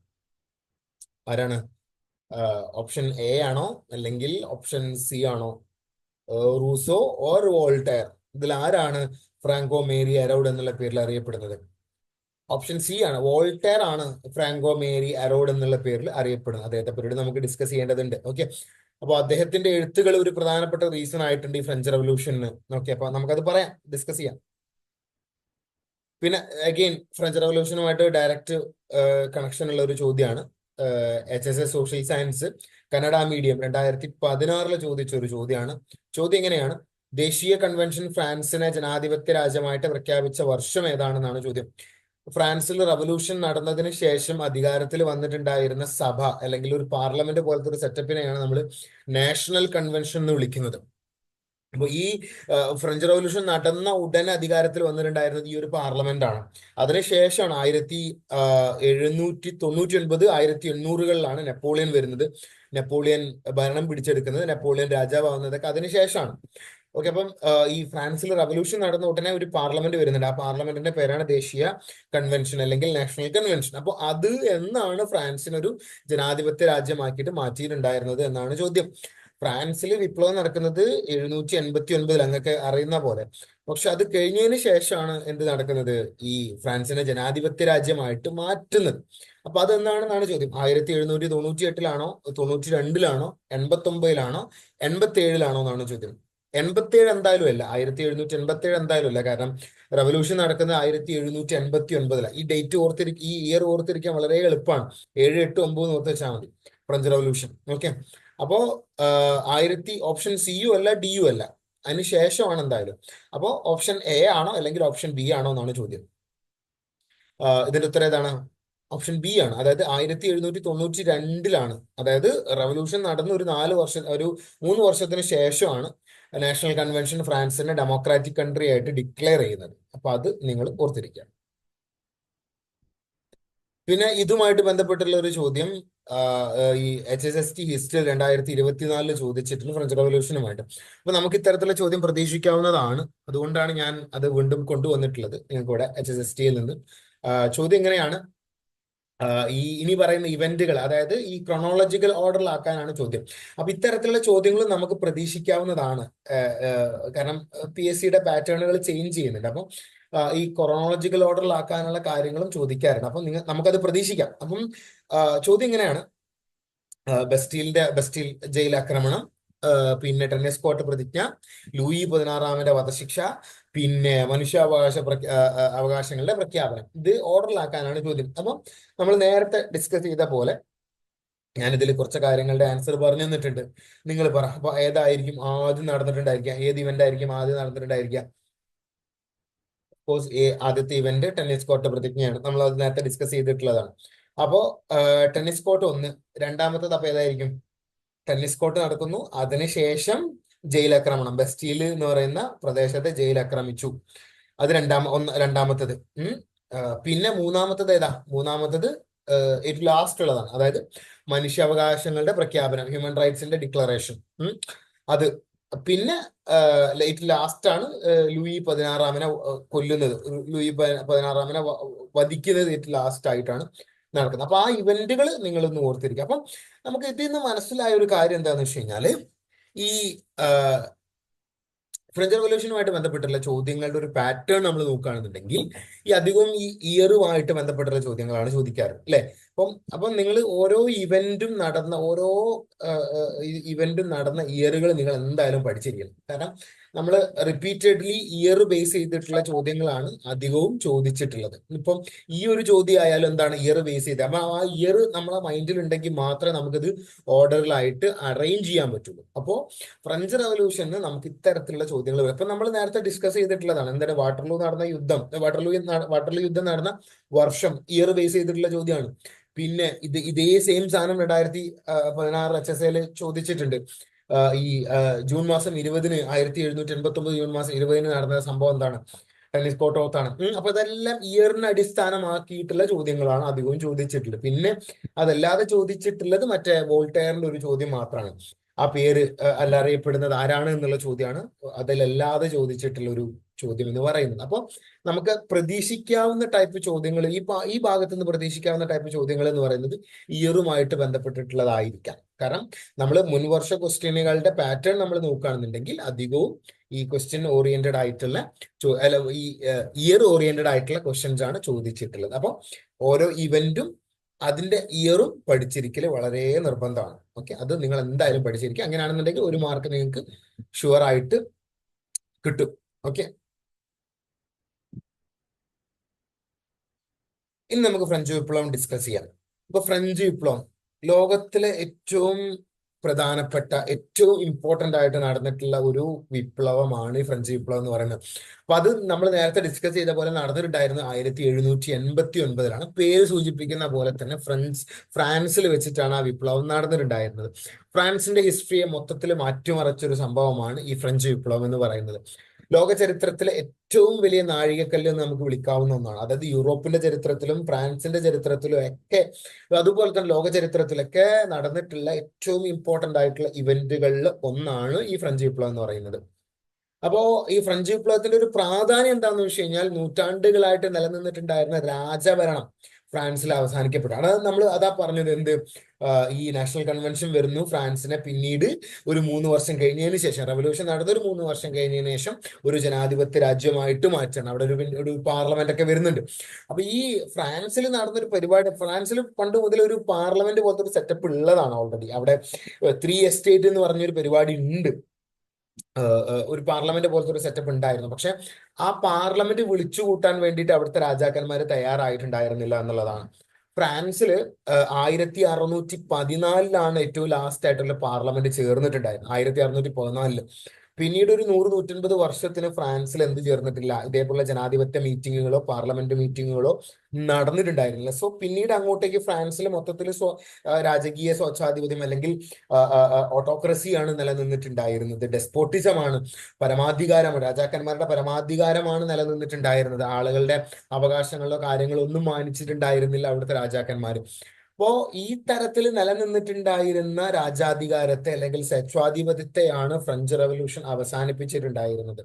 ആരാണ്? ഓപ്ഷൻ എ ആണോ അല്ലെങ്കിൽ ഓപ്ഷൻ സി ആണോ? റൂസോ ഓർ വോൾട്ടയർ, ഇതിൽ ആരാണ് ഫ്രാങ്കോ മേരി അറൗഡ് എന്നുള്ള പേരിൽ അറിയപ്പെടുന്നത്? ഓപ്ഷൻ സി ആണ്, വോൾട്ടയർ ആണ് ഫ്രാങ്കോ മേരി അരോഡ് എന്നുള്ള പേരിൽ അറിയപ്പെടുന്നത്. അദ്ദേഹത്തെ പറ്റി നമുക്ക് ഡിസ്കസ് ചെയ്യേണ്ടതുണ്ട്. ഓക്കെ, അപ്പോൾ അദ്ദേഹത്തിന്റെ എഴുത്തുകൾ ഒരു പ്രധാനപ്പെട്ട റീസൺ ആയിട്ടുണ്ട് ഈ ഫ്രഞ്ച് റവല്യൂഷന്. ഓക്കെ, അപ്പൊ നമുക്കത് പറയാം, ഡിസ്കസ് ചെയ്യാം. പിന്നെ അഗെയിൻ ഫ്രഞ്ച് റവല്യൂഷനുമായിട്ട് ഡയറക്റ്റ് കണക്ഷൻ ഉള്ള ഒരു ചോദ്യമാണ്. HSS social science Kannada medium 2016 ചോദിച്ച ഒരു ചോദ്യമാണ്. ചോദ്യം എങ്ങനെയാണ്: ദേശീയ കൺവെൻഷൻ ഫ്രാൻസിനെ ജനാധിപത്യ രാജ്യമായിട്ട് പ്രഖ്യാപിച്ച വർഷം ഏതാണെന്നാണ് ചോദ്യം. ഫ്രാൻസിൽ റവല്യൂഷൻ നടന്നതിന് ശേഷം അധികാരത്തിൽ വന്നിട്ടുണ്ടായിരുന്ന സഭ അല്ലെങ്കിൽ ഒരു പാർലമെന്റ് പോലത്തെ ഒരു സെറ്റപ്പിനെയാണ് നമ്മൾ നാഷണൽ കൺവെൻഷൻ എന്ന് വിളിക്കുന്നത്. അപ്പൊ ഈ ഫ്രഞ്ച് റവല്യൂഷൻ നടന്ന ഉടനെ അധികാരത്തിൽ വന്നിട്ടുണ്ടായിരുന്നത് ഈ ഒരു പാർലമെന്റ് ആണ്. അതിനുശേഷമാണ് 1799 1800-കളിലാണ് നെപ്പോളിയൻ വരുന്നത്. നെപ്പോളിയൻ ഭരണം പിടിച്ചെടുക്കുന്നത്, നെപ്പോളിയൻ രാജാവാകുന്നതൊക്കെ അതിനുശേഷമാണ്. ഓക്കെ, അപ്പം ഈ ഫ്രാൻസിൽ റവല്യൂഷൻ നടന്ന ഉടനെ ഒരു പാർലമെന്റ് വരുന്നുണ്ട്. ആ പാർലമെന്റിന്റെ പേരാണ് ദേശീയ കൺവെൻഷൻ അല്ലെങ്കിൽ നാഷണൽ കൺവെൻഷൻ. അപ്പോൾ അത് എന്നാണ് ഫ്രാൻസിനൊരു ജനാധിപത്യ രാജ്യമാക്കിയിട്ട് മാറ്റിയിട്ടുണ്ടായിരുന്നത് എന്നാണ് ചോദ്യം. ഫ്രാൻസിൽ വിപ്ലവം നടക്കുന്നത് 1789 അങ്ങൊക്കെ അറിയുന്ന പോലെ. പക്ഷെ അത് കഴിഞ്ഞതിന് ശേഷമാണ് എന്ത് നടക്കുന്നത്, ഈ ഫ്രാൻസിനെ ജനാധിപത്യ രാജ്യമായിട്ട് മാറ്റുന്നത്. അപ്പൊ അതെന്താണെന്നാണ് ചോദ്യം. 1798-ലാണോ, 92-ലാണോ, 89-ലാണോ, 87-ലാണോ എന്നാണ് ചോദ്യം. 87 എന്തായാലും അല്ല, 1787 എന്തായാലും അല്ല. കാരണം റവല്യൂഷൻ നടക്കുന്നത് 1789-ലാണ്. ഈ ഡേറ്റ് ഈ ഇയർ ഓർത്തിരിക്കാൻ വളരെ എളുപ്പമാണ്. 7, 8, 9 ഓർത്ത് വെച്ചാൽ മതി. French revolution. ഓക്കെ, അപ്പോ ഓപ്ഷൻ സിയും അല്ല ഡിയും അല്ല, അതിന് ശേഷമാണ് എന്തായാലും. അപ്പോ ഓപ്ഷൻ എ ആണോ അല്ലെങ്കിൽ ഓപ്ഷൻ ബി ആണോ എന്നാണ് ചോദ്യം. ഇതിന്റെ ഉത്തരം ഏതാണ്? ഓപ്ഷൻ ബി ആണ്. അതായത് 1792-ലാണ്, അതായത് റവല്യൂഷൻ നടന്ന ഒരു 3 വർഷത്തിന് ശേഷമാണ് നാഷണൽ കൺവെൻഷൻ ഫ്രാൻസിനെ ഡെമോക്രാറ്റിക് കൺട്രി ആയിട്ട് ഡിക്ലെയർ ചെയ്യുന്നത്. അപ്പൊ അത് നിങ്ങൾ ഓർത്തിരിക്കുക. പിന്നെ ഇതുമായിട്ട് ബന്ധപ്പെട്ടുള്ള ഒരു ചോദ്യം ഈ HSST ഹിസ്റ്ററി 2024 ചോദിച്ചിട്ടുണ്ട് ഫ്രഞ്ച് റവല്യൂഷനുമായിട്ട്. അപ്പൊ നമുക്ക് ഇത്തരത്തിലുള്ള ചോദ്യം പ്രതീക്ഷിക്കാവുന്നതാണ്. അതുകൊണ്ടാണ് ഞാൻ അത് വീണ്ടും കൊണ്ടുവന്നിട്ടുള്ളത് നിങ്ങൾക്ക് ഇവിടെ HSSTയിൽ നിന്ന്. ചോദ്യം എങ്ങനെയാണ്: ഇനി പറയുന്ന ഇവന്റുകൾ, അതായത് ഈ ക്രോണോളജിക്കൽ ഓർഡറിലാക്കാനാണ് ചോദ്യം. അപ്പൊ ഇത്തരത്തിലുള്ള ചോദ്യങ്ങൾ നമുക്ക് പ്രതീക്ഷിക്കാവുന്നതാണ്. കാരണം PSCയുടെ പാറ്റേണുകൾ ചേഞ്ച് ചെയ്യുന്നുണ്ട്. അപ്പം ഈ ക്രോണോളജിക്കൽ ഓർഡറിലാക്കാനുള്ള കാര്യങ്ങളും ചോദിക്കാറുണ്ട്. അപ്പം നമുക്കത് പ്രതീക്ഷിക്കാം. അപ്പം ചോദ്യം ഇങ്ങനെയാണ്: ബസ്റ്റീൽ ജയിൽ ആക്രമണം, പിന്നെ ടെന്നീസ് പ്രതിജ്ഞ, ലൂയി 16-ന്റെ വധശിക്ഷ, പിന്നെ അവകാശങ്ങളുടെ പ്രഖ്യാപനം. ഇത് ഓർഡറിലാക്കാനാണ് ചോദ്യം. അപ്പം നമ്മൾ നേരത്തെ ഡിസ്കസ് ചെയ്ത പോലെ ഞാനിതിൽ കുറച്ച് കാര്യങ്ങളുടെ ആൻസർ പറഞ്ഞു തന്നിട്ടുണ്ട്. നിങ്ങൾ പറ, അപ്പൊ ഏതായിരിക്കും ആദ്യം നടന്നിട്ടുണ്ടായിരിക്കുക? ഏത് ഇവന്റ് ആയിരിക്കും ആദ്യം നടന്നിട്ടുണ്ടായിരിക്കുക? ആദ്യത്തെ ഇവന്റ് ടെന്നീസ് കോർട്ട് പ്രതിജ്ഞയാണ്. നമ്മൾ അത് നേരത്തെ ഡിസ്കസ് ചെയ്തിട്ടുള്ളതാണ്. അപ്പോ ടെന്നീസ് കോർട്ട് 1. രണ്ടാമത്തത് അപ്പൊ ഏതായിരിക്കും? ടെന്നീസ് കോർട്ട് നടക്കുന്നു, അതിനുശേഷം ജയിൽ ആക്രമണം, ബസ്റ്റീൽ എന്ന് പറയുന്ന പ്രദേശത്തെ ജയിൽ ആക്രമിച്ചു. അത് രണ്ടാമത്തത്. പിന്നെ മൂന്നാമത്തത് ഏതാ? മൂന്നാമത്തത് ഏറ്റവും ലാസ്റ്റ് ഉള്ളതാണ്. അതായത് മനുഷ്യാവകാശങ്ങളുടെ പ്രഖ്യാപനം, ഹ്യൂമൻ റൈറ്റ്സിന്റെ ഡിക്ലറേഷൻ. അത് പിന്നെ ഏറ്റവും ലാസ്റ്റ് ആണ് ലൂയി 16-നെ കൊല്ലുന്നത്, ലൂയി 16-നെ വധിക്കുന്നത് ഏറ്റവും ലാസ്റ്റ് ആയിട്ടാണ് നടക്കുന്നത്. അപ്പൊ ആ ഇവന്റുകൾ നിങ്ങളൊന്ന് ഓർത്തിരിക്കുക. അപ്പം നമുക്ക് ഇതിൽ നിന്ന് മനസ്സിലായ ഒരു കാര്യം എന്താണെന്ന് വെച്ച് കഴിഞ്ഞാല്, ഈ ഫ്രഞ്ച് റവല്യൂഷനുമായിട്ട് ബന്ധപ്പെട്ടുള്ള ചോദ്യങ്ങളുടെ ഒരു പാറ്റേൺ നമ്മൾ നോക്കുകയാണെന്നുണ്ടെങ്കിൽ ഈ അധികവും ഈ ഇയറുമായിട്ട് ബന്ധപ്പെട്ടുള്ള ചോദ്യങ്ങളാണ് ചോദിക്കാറ്, അല്ലെ? അപ്പം നിങ്ങൾ ഓരോ ഇവന്റും നടന്ന ഇയറുകൾ നിങ്ങൾ എന്തായാലും പഠിച്ചിരിക്കണം. കാരണം നമ്മൾ റിപ്പീറ്റഡ്ലി ഇയർ ബേസ് ചെയ്തിട്ടുള്ള ചോദ്യങ്ങളാണ് അധികവും ചോദിച്ചിട്ടുള്ളത്. ഇപ്പം ഈ ഒരു ചോദ്യം ആയാലും എന്താണ് ഇയർ ബേസ് ചെയ്ത്, അപ്പൊ ആ ഇയർ നമ്മളെ മൈൻഡിൽ ഉണ്ടെങ്കിൽ മാത്രമേ നമുക്കിത് ഓർഡറിലായിട്ട് അറേഞ്ച് ചെയ്യാൻ പറ്റുള്ളൂ. അപ്പോൾ ഫ്രഞ്ച് റവല്യൂഷന് നമുക്ക് ഇത്തരത്തിലുള്ള ചോദ്യങ്ങൾ വരും. ഇപ്പൊ നമ്മൾ നേരത്തെ ഡിസ്കസ് ചെയ്തിട്ടുള്ളതാണ്. എന്താണ് വാട്ടർലൂ യുദ്ധം നടന്ന വർഷം ഇയർ ബേസ് ചെയ്തിട്ടുള്ള ചോദ്യമാണ്. പിന്നെ ഇതേ സെയിം സാധനം 2016 HSL ചോദിച്ചിട്ടുണ്ട്. ഈ ജൂൺ മാസം 20-ന് 1789 ജൂൺ മാസം 20-ന് നടന്ന സംഭവം എന്താണ്? ടെന്നീസ് കോർട്ട് ഓത്താണ്. അപ്പൊ ഇതെല്ലാം ഇയറിനെ അടിസ്ഥാനമാക്കിയിട്ടുള്ള ചോദ്യങ്ങളാണ് അധികവും ചോദിച്ചിട്ടുള്ളത്. പിന്നെ അതല്ലാതെ ചോദിച്ചിട്ടുള്ളത് മറ്റേ വോൾട്ടയറിന്റെ ഒരു ചോദ്യം മാത്രമാണ്. ആ പേര് അല്ല അറിയപ്പെടുന്നത് ആരാണ് എന്നുള്ള ചോദ്യമാണ് അതിലല്ലാതെ ചോദിച്ചിട്ടുള്ള ഒരു ചോദ്യം എന്ന് പറയുന്നത്. അപ്പൊ നമുക്ക് പ്രതീക്ഷിക്കാവുന്ന ടൈപ്പ് ചോദ്യങ്ങൾ ഈ ഭാഗത്ത് നിന്ന് പ്രതീക്ഷിക്കാവുന്ന ടൈപ്പ് ചോദ്യങ്ങൾ എന്ന് പറയുന്നത് ഇയറുമായിട്ട് ബന്ധപ്പെട്ടിട്ടുള്ളതായിരിക്കാം. കാരണം നമ്മൾ മുൻവർഷ ക്വസ്റ്റ്യനുകളുടെ പാറ്റേൺ നമ്മൾ നോക്കുകയാണെന്നുണ്ടെങ്കിൽ അധികവും ഈ ക്വസ്റ്റ്യൻ ഓറിയന്റഡ് ആയിട്ടുള്ള അല്ല ഈ ഇയർ ഓറിയന്റഡ് ആയിട്ടുള്ള ക്വസ്റ്റ്യൻസ് ആണ് ചോദിച്ചിട്ടുള്ളത്. അപ്പോൾ ഓരോ ഇവന്റും അതിന്റെ ഇയറും പഠിച്ചിരിക്കൽ വളരെ നിർബന്ധമാണ്. ഓക്കെ, അത് നിങ്ങൾ എന്തായാലും പഠിച്ചിരിക്കുക. അങ്ങനെയാണെന്നുണ്ടെങ്കിൽ ഒരു മാർക്ക് നിങ്ങൾക്ക് ഷുവർ ആയിട്ട് കിട്ടും. ഓക്കെ, ഇനി നമുക്ക് ഫ്രഞ്ച് വിപ്ലവം ഡിസ്കസ് ചെയ്യാം. ഇപ്പൊ ഫ്രഞ്ച് വിപ്ലവം ലോകത്തിലെ ഏറ്റവും പ്രധാനപ്പെട്ട ഏറ്റവും ഇമ്പോർട്ടന്റ് ആയിട്ട് നടന്നിട്ടുള്ള ഒരു വിപ്ലവമാണ് ഈ ഫ്രഞ്ച് വിപ്ലവം എന്ന് പറയുന്നത്. അപ്പൊ അത് നമ്മൾ നേരത്തെ ഡിസ്കസ് ചെയ്ത പോലെ നടന്നിട്ടുണ്ടായിരുന്നത് 1789 പേര് സൂചിപ്പിക്കുന്ന പോലെ തന്നെ ഫ്രാൻസിൽ വെച്ചിട്ടാണ് ആ വിപ്ലവം നടന്നിട്ടുണ്ടായിരുന്നത്. ഫ്രാൻസിന്റെ ഹിസ്റ്ററിയെ മൊത്തത്തിൽ മാറ്റിമറിച്ചൊരു സംഭവമാണ് ഈ ഫ്രഞ്ച് വിപ്ലവം എന്ന് പറയുന്നത്. ലോക ചരിത്രത്തിലെ ഏറ്റവും വലിയ നാഴികക്കല്ല് എന്ന് നമുക്ക് വിളിക്കാവുന്ന ഒന്നാണ്. അതായത് യൂറോപ്പിന്റെ ചരിത്രത്തിലും ഫ്രാൻസിന്റെ ചരിത്രത്തിലും ഒക്കെ, അതുപോലെ തന്നെ ലോക ചരിത്രത്തിലൊക്കെ നടന്നിട്ടുള്ള ഏറ്റവും ഇമ്പോർട്ടന്റ് ആയിട്ടുള്ള ഇവന്റുകളിൽ ഒന്നാണ് ഈ ഫ്രഞ്ച് വിപ്ലവം എന്ന് പറയുന്നത്. അപ്പോ ഈ ഫ്രഞ്ച് വിപ്ലവത്തിന്റെ ഒരു പ്രാധാന്യം എന്താണെന്ന് വെച്ച് കഴിഞ്ഞാൽ നൂറ്റാണ്ടുകളായിട്ട് നിലനിന്നിട്ടുണ്ടായിരുന്ന രാജഭരണം ഫ്രാൻസിൽ അവസാനിക്കപ്പെട്ടു. അതാ പറഞ്ഞത് എന്ത്, ഈ നാഷണൽ കൺവെൻഷൻ വരുന്നു, ഫ്രാൻസിനെ പിന്നീട് ഒരു 3 വർഷം കഴിഞ്ഞതിന് ശേഷം, റവല്യൂഷൻ നടന്ന ഒരു 3 വർഷം കഴിഞ്ഞതിന് ശേഷം ഒരു ജനാധിപത്യ രാജ്യമായിട്ട് മാറ്റാണ്. അവിടെ ഒരു പാർലമെന്റ് ഒക്കെ വരുന്നുണ്ട്. അപ്പൊ ഈ ഫ്രാൻസിൽ നടന്നൊരു പരിപാടി, ഫ്രാൻസിൽ പണ്ട് മുതൽ ഒരു പാർലമെന്റ് പോലത്തെ ഒരു സെറ്റപ്പ് ഉള്ളതാണ് ഓൾറെഡി. അവിടെ 3 എസ്റ്റേറ്റ് എന്ന് പറഞ്ഞൊരു പരിപാടി ഉണ്ട്. ഒരു പാർലമെന്റ് പോലത്തെ ഒരു സെറ്റപ്പ് ഉണ്ടായിരുന്നു. പക്ഷെ ആ പാർലമെന്റ് വിളിച്ചു കൂട്ടാൻ വേണ്ടിയിട്ട് അവിടുത്തെ രാജാക്കന്മാർ തയ്യാറായിട്ടുണ്ടായിരുന്നില്ല എന്നുള്ളതാണ്. ഫ്രാൻസിൽ 1614 ഏറ്റവും ലാസ്റ്റ് ആയിട്ടുള്ള പാർലമെന്റ് ചേർന്നിട്ടുണ്ടായിരുന്നു, 1614. പിന്നീട് ഒരു 100-150 വർഷത്തിന് ഫ്രാൻസിൽ എന്ത് ചേർന്നിട്ടില്ല, ഇതേപോലുള്ള ജനാധിപത്യ മീറ്റിങ്ങുകളോ പാർലമെന്റ് മീറ്റിങ്ങുകളോ നടന്നിട്ടുണ്ടായിരുന്നില്ല. സോ പിന്നീട് അങ്ങോട്ടേക്ക് ഫ്രാൻസിൽ മൊത്തത്തിൽ രാജകീയ സ്വച്ഛാധിപത്യം അല്ലെങ്കിൽ ഓട്ടോക്രസിയാണ് നിലനിന്നിട്ടുണ്ടായിരുന്നത്. ഡെസ്പോട്ടിസമാണ്, പരമാധികാരമാണ്, രാജാക്കന്മാരുടെ പരമാധികാരമാണ് നിലനിന്നിട്ടുണ്ടായിരുന്നത്. ആളുകളുടെ അവകാശങ്ങളോ കാര്യങ്ങളോ ഒന്നും മാനിച്ചിട്ടുണ്ടായിരുന്നില്ല അവിടുത്തെ രാജാക്കന്മാർ. അപ്പോ ഈ തരത്തിൽ നിലനിന്നിട്ടുണ്ടായിരുന്ന രാജാധികാരത്തെ അല്ലെങ്കിൽ സ്വച്ഛാധിപത്യത്തെയാണ് ഫ്രഞ്ച് റവല്യൂഷൻ അവസാനിപ്പിച്ചിട്ടുണ്ടായിരുന്നത്.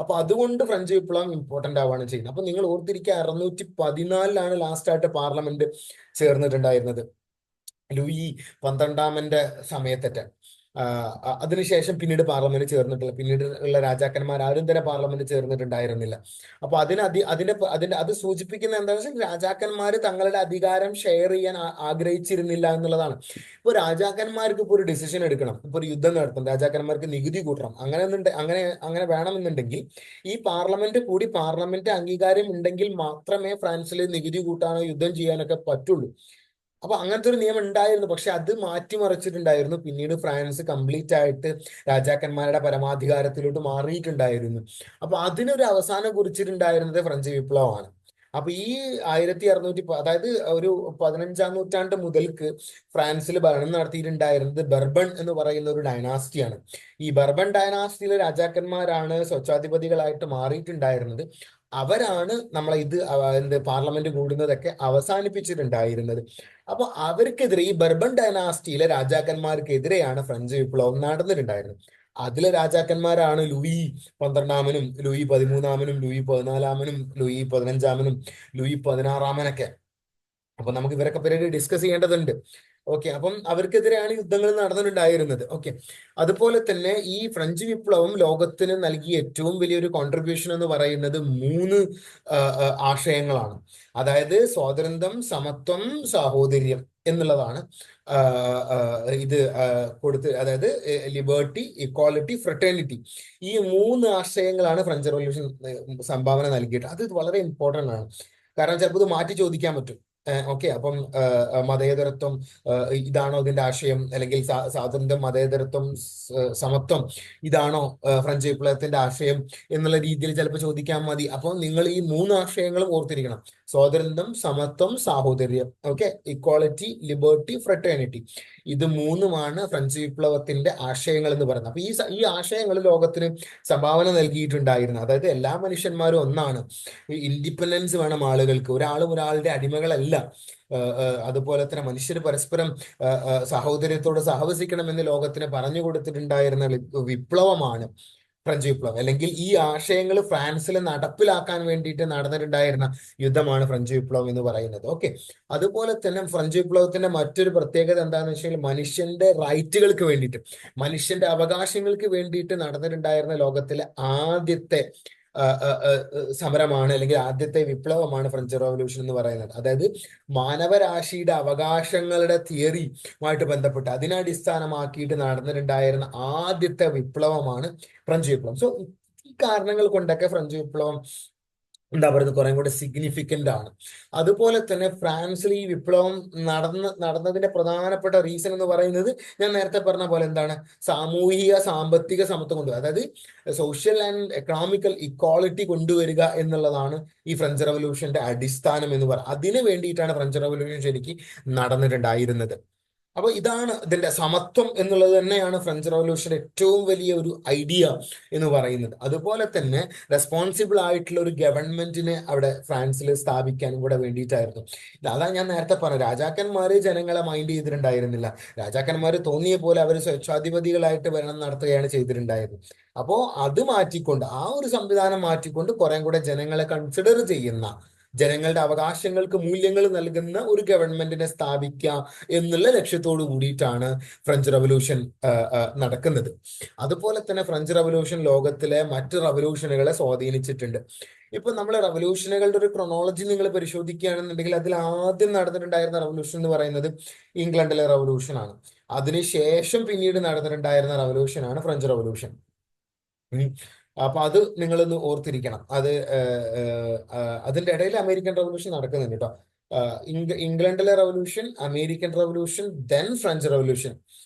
അപ്പൊ അതുകൊണ്ട് ഫ്രഞ്ച് വിപ്ലവം ഇമ്പോർട്ടന്റ് ആവുകയാണ് ചെയ്യുന്നത്. അപ്പൊ നിങ്ങൾ ഓർത്തിരിക്കുക, 614 ലാസ്റ്റ് ആയിട്ട് പാർലമെന്റ് ചേർന്നിട്ടുണ്ടായിരുന്നത്, ലൂയി 12 സമയത്തൊക്കെ. അതിനുശേഷം പിന്നീട് പാർലമെന്റ് ചേർന്നിട്ടില്ല. പിന്നീട് ഉള്ള രാജാക്കന്മാർ ആരും തന്നെ പാർലമെന്റ് ചേർന്നിട്ടുണ്ടായിരുന്നില്ല. അപ്പൊ അത് സൂചിപ്പിക്കുന്ന എന്താണെന്ന് വെച്ചാൽ രാജാക്കന്മാർ തങ്ങളുടെ അധികാരം ഷെയർ ചെയ്യാൻ ആഗ്രഹിച്ചിരുന്നില്ല എന്നുള്ളതാണ്. ഇപ്പൊ രാജാക്കന്മാർക്ക് ഇപ്പൊ ഒരു ഡിസിഷൻ എടുക്കണം, ഇപ്പൊ ഒരു യുദ്ധം നടത്തണം, രാജാക്കന്മാർക്ക് നികുതി കൂട്ടണം, അങ്ങനെ വേണമെന്നുണ്ടെങ്കിൽ ഈ പാർലമെന്റ് അംഗീകാരം ഉണ്ടെങ്കിൽ മാത്രമേ ഫ്രാൻസിൽ നികുതി കൂട്ടാനോ യുദ്ധം ചെയ്യാനൊക്കെ പറ്റുള്ളൂ. അപ്പൊ അങ്ങനത്തെ ഒരു നിയമം ഉണ്ടായിരുന്നു. പക്ഷെ അത് മാറ്റിമറിച്ചിട്ടുണ്ടായിരുന്നു. പിന്നീട് ഫ്രാൻസ് കംപ്ലീറ്റ് ആയിട്ട് രാജാക്കന്മാരുടെ പരമാധികാരത്തിലോട്ട് മാറിയിട്ടുണ്ടായിരുന്നു. അപ്പൊ അതിനൊരു അവസാനം കുറിച്ചിട്ടുണ്ടായിരുന്നത് ഫ്രഞ്ച് വിപ്ലവമാണ്. അപ്പൊ ഈ 1600, അതായത് ഒരു 15-ാം നൂറ്റാണ്ട് മുതൽക്ക് ഫ്രാൻസിൽ ഭരണം നടത്തിയിട്ടുണ്ടായിരുന്നത് ബർബൺ എന്ന് പറയുന്ന ഒരു ഡൈനാസ്റ്റിയാണ്. ഈ ബർബൺ ഡൈനാസ്റ്റിയിലെ രാജാക്കന്മാരാണ് സ്വച്ഛാധിപതികളായിട്ട് മാറിയിട്ടുണ്ടായിരുന്നത്. അവരാണ് എന്ത് പാർലമെന്റ് കൂടുന്നതൊക്കെ അവസാനിപ്പിച്ചിട്ടുണ്ടായിരുന്നത്. അപ്പൊ അവർക്കെതിരെ, ഈ ബർബൺ ഡൈനാസ്റ്റിയിലെ രാജാക്കന്മാർക്കെതിരെയാണ് ഫ്രഞ്ച് വിപ്ലവം നടന്നിട്ടുണ്ടായിരുന്നത്. അതിലെ രാജാക്കന്മാരാണ് Louis 12 Louis 13 Louis 14 Louis 15 Louis 16 അപ്പൊ നമുക്ക് ഇവരൊക്കെ പേര് ഡിസ്കസ് ചെയ്യേണ്ടതുണ്ട്. ഓക്കെ, അപ്പം അവർക്കെതിരെയാണ് യുദ്ധങ്ങൾ നടന്നിട്ടുണ്ടായിരുന്നത്. ഓക്കെ, അതുപോലെ തന്നെ ഈ ഫ്രഞ്ച് വിപ്ലവം ലോകത്തിന് നൽകിയ ഏറ്റവും വലിയൊരു കോൺട്രിബ്യൂഷൻ എന്ന് പറയുന്നത് 3 ആശയങ്ങളാണ്. അതായത് സ്വാതന്ത്ര്യം, സമത്വം, സാഹോദര്യം എന്നുള്ളതാണ്. ഇത് അതായത് ലിബർട്ടി, ഇക്വാലിറ്റി, ഫ്രട്ടേണിറ്റി, ഈ 3 ആശയങ്ങളാണ് ഫ്രഞ്ച് റവല്യൂഷൻ സംഭാവന നൽകിയിട്ട്. അത് വളരെ ഇമ്പോർട്ടന്റ് ആണ്. കാരണം ചിലപ്പോൾ ഇത് മാറ്റി ചോദിക്കാൻ പറ്റും. ഓക്കെ, അപ്പം മതേതരത്വം ഇതാണോ ഇതിന്റെ ആശയം, അല്ലെങ്കിൽ സ്വാതന്ത്ര്യം, മതേതരത്വം, സമത്വം ഇതാണോ ഫ്രഞ്ച് വിപ്ലവത്തിന്റെ ആശയം എന്നുള്ള രീതിയിൽ ചിലപ്പോൾ ചോദിക്കാൻ മതി. അപ്പോൾ നിങ്ങൾ ഈ 3 ആശയങ്ങളും ഓർത്തിരിക്കണം: സ്വാതന്ത്ര്യം, സമത്വം, സാഹോദര്യം. ഓക്കെ, ഇക്വാളിറ്റി, ലിബർട്ടി, ഫ്രട്ടേണിറ്റി, ഇത് 3മാണ് ഫ്രഞ്ച് വിപ്ലവത്തിന്റെ ആശയങ്ങൾ എന്ന് പറയുന്നത്. അപ്പൊ ഈ ആശയങ്ങൾ ലോകത്തിന് സംഭാവന നൽകിയിട്ടുണ്ടായിരുന്നു. അതായത് എല്ലാ മനുഷ്യന്മാരും ഒന്നാണ്, ഇൻഡിപെൻഡൻസ് വേണം ആളുകൾക്ക്, ഒരാളും ഒരാളുടെ അടിമകളല്ല. അതുപോലെ തന്നെ മനുഷ്യർ പരസ്പരം സഹോദര്യത്തോട് സഹവസിക്കണമെന്ന് ലോകത്തിന് പറഞ്ഞു കൊടുത്തിട്ടുണ്ടായിരുന്ന വിപ്ലവമാണ് ഫ്രഞ്ച് വിപ്ലവം, അല്ലെങ്കിൽ ഈ ആശയങ്ങൾ ഫ്രാൻസിൽ നടപ്പിലാക്കാൻ വേണ്ടിയിട്ട് നടന്നിട്ടുണ്ടായിരുന്ന യുദ്ധമാണ് ഫ്രഞ്ച് വിപ്ലവം എന്ന് പറയുന്നത്. ഓക്കെ, അതുപോലെ തന്നെ ഫ്രഞ്ച് വിപ്ലവത്തിന്റെ മറ്റൊരു പ്രത്യേകത എന്താണെന്ന് വെച്ചാൽ മനുഷ്യന്റെ റൈറ്റുകൾക്ക് വേണ്ടിയിട്ട്, മനുഷ്യന്റെ അവകാശങ്ങൾക്ക് വേണ്ടിയിട്ട് നടന്നിട്ടുണ്ടായിരുന്ന ലോകത്തിലെ ആദ്യത്തെ സമരമാണ്, അല്ലെങ്കിൽ ആദ്യത്തെ വിപ്ലവമാണ് ഫ്രഞ്ച് റവല്യൂഷൻ എന്ന് പറയുന്നത്. അതായത് മാനവരാശിയുടെ അവകാശങ്ങളുടെ തിയറിയുമായിട്ട് ബന്ധപ്പെട്ട് അതിനെ അടിസ്ഥാനമാക്കിയിട്ട് നടന്നിട്ടുണ്ടായിരുന്ന ആദ്യത്തെ വിപ്ലവമാണ് ഫ്രഞ്ച് വിപ്ലവം. സോ ഈ കാരണങ്ങൾ കൊണ്ടൊക്കെ ഫ്രഞ്ച് വിപ്ലവം എന്താ പറയുന്നത് കുറെ കൂടെ സിഗ്നിഫിക്കന്റ് ആണ്. അതുപോലെ തന്നെ ഫ്രാൻസിൽ ഈ വിപ്ലവം നടന്നതിന്റെ പ്രധാനപ്പെട്ട റീസൺ എന്ന് പറയുന്നത് ഞാൻ നേരത്തെ പറഞ്ഞ പോലെ എന്താണ്, സാമൂഹിക സാമ്പത്തിക സമത്വം കൊണ്ടുവരിക, അതായത് സോഷ്യൽ ആൻഡ് എക്കണോമിക്കൽ ഇക്വാളിറ്റി കൊണ്ടുവരിക എന്നുള്ളതാണ് ഈ ഫ്രഞ്ച് റവല്യൂഷന്റെ അടിസ്ഥാനം എന്ന് പറയുന്നത്. അതിനു വേണ്ടിയിട്ടാണ് ഫ്രഞ്ച് റവല്യൂഷൻ ശരിക്കും നടന്നിട്ടുണ്ടായിരുന്നത്. അപ്പൊ ഇതാണ് ഇതിന്റെ സമത്വം എന്നുള്ളത് തന്നെയാണ് ഫ്രഞ്ച് റവല്യൂഷന്റെ ഏറ്റവും വലിയ ഒരു ഐഡിയ എന്ന് പറയുന്നത്. അതുപോലെ തന്നെ റെസ്പോൺസിബിൾ ആയിട്ടുള്ള ഒരു ഗവൺമെന്റിനെ അവിടെ ഫ്രാൻസിൽ സ്ഥാപിക്കാനും കൂടെ വേണ്ടിയിട്ടായിരുന്നു. അതാ ഞാൻ നേരത്തെ പറഞ്ഞു, രാജാക്കന്മാര് ജനങ്ങളെ മൈൻഡ് ചെയ്തിട്ടുണ്ടായിരുന്നില്ല. രാജാക്കന്മാര് തോന്നിയ പോലെ അവർ സ്വേച്ഛാധിപതികളായിട്ട് ഭരണം നടത്തുകയാണ് ചെയ്തിട്ടുണ്ടായിരുന്നത്. അപ്പോ അത് മാറ്റിക്കൊണ്ട്, ആ ഒരു സംവിധാനം മാറ്റിക്കൊണ്ട് കുറെ കൂടെ ജനങ്ങളെ കൺസിഡർ ചെയ്യുന്ന, ജനങ്ങളുടെ അവകാശങ്ങൾക്ക് മൂല്യങ്ങൾ നൽകുന്ന ഒരു ഗവൺമെന്റിനെ സ്ഥാപിക്കുക എന്നുള്ള ലക്ഷ്യത്തോടു കൂടിയിട്ടാണ് ഫ്രഞ്ച് റവല്യൂഷൻ നടക്കുന്നത്. അതുപോലെ തന്നെ ഫ്രഞ്ച് റവല്യൂഷൻ ലോകത്തിലെ മറ്റ് റവല്യൂഷനുകളെ സ്വാധീനിച്ചിട്ടുണ്ട്. ഇപ്പൊ നമ്മൾ റവല്യൂഷനുകളുടെ ഒരു ക്രൊണോളജി നിങ്ങൾ പരിശോധിക്കുകയാണെന്നുണ്ടെങ്കിൽ അതിൽ ആദ്യം നടന്നിട്ടുണ്ടായിരുന്ന റവല്യൂഷൻ എന്ന് പറയുന്നത് ഇംഗ്ലണ്ടിലെ റവല്യൂഷൻ ആണ്. അതിനുശേഷം പിന്നീട് നടന്നിട്ടുണ്ടായിരുന്ന റവല്യൂഷനാണ് ഫ്രഞ്ച് റവല്യൂഷൻ. അപ്പൊ അത് നിങ്ങളൊന്ന് ഓർത്തിരിക്കണം. അതിന്റെ ഇടയിൽ അമേരിക്കൻ റവല്യൂഷൻ നടക്കുന്നുണ്ട് കേട്ടോ. ഇംഗ്ലണ്ടിലെ revolution, American revolution, then French revolution,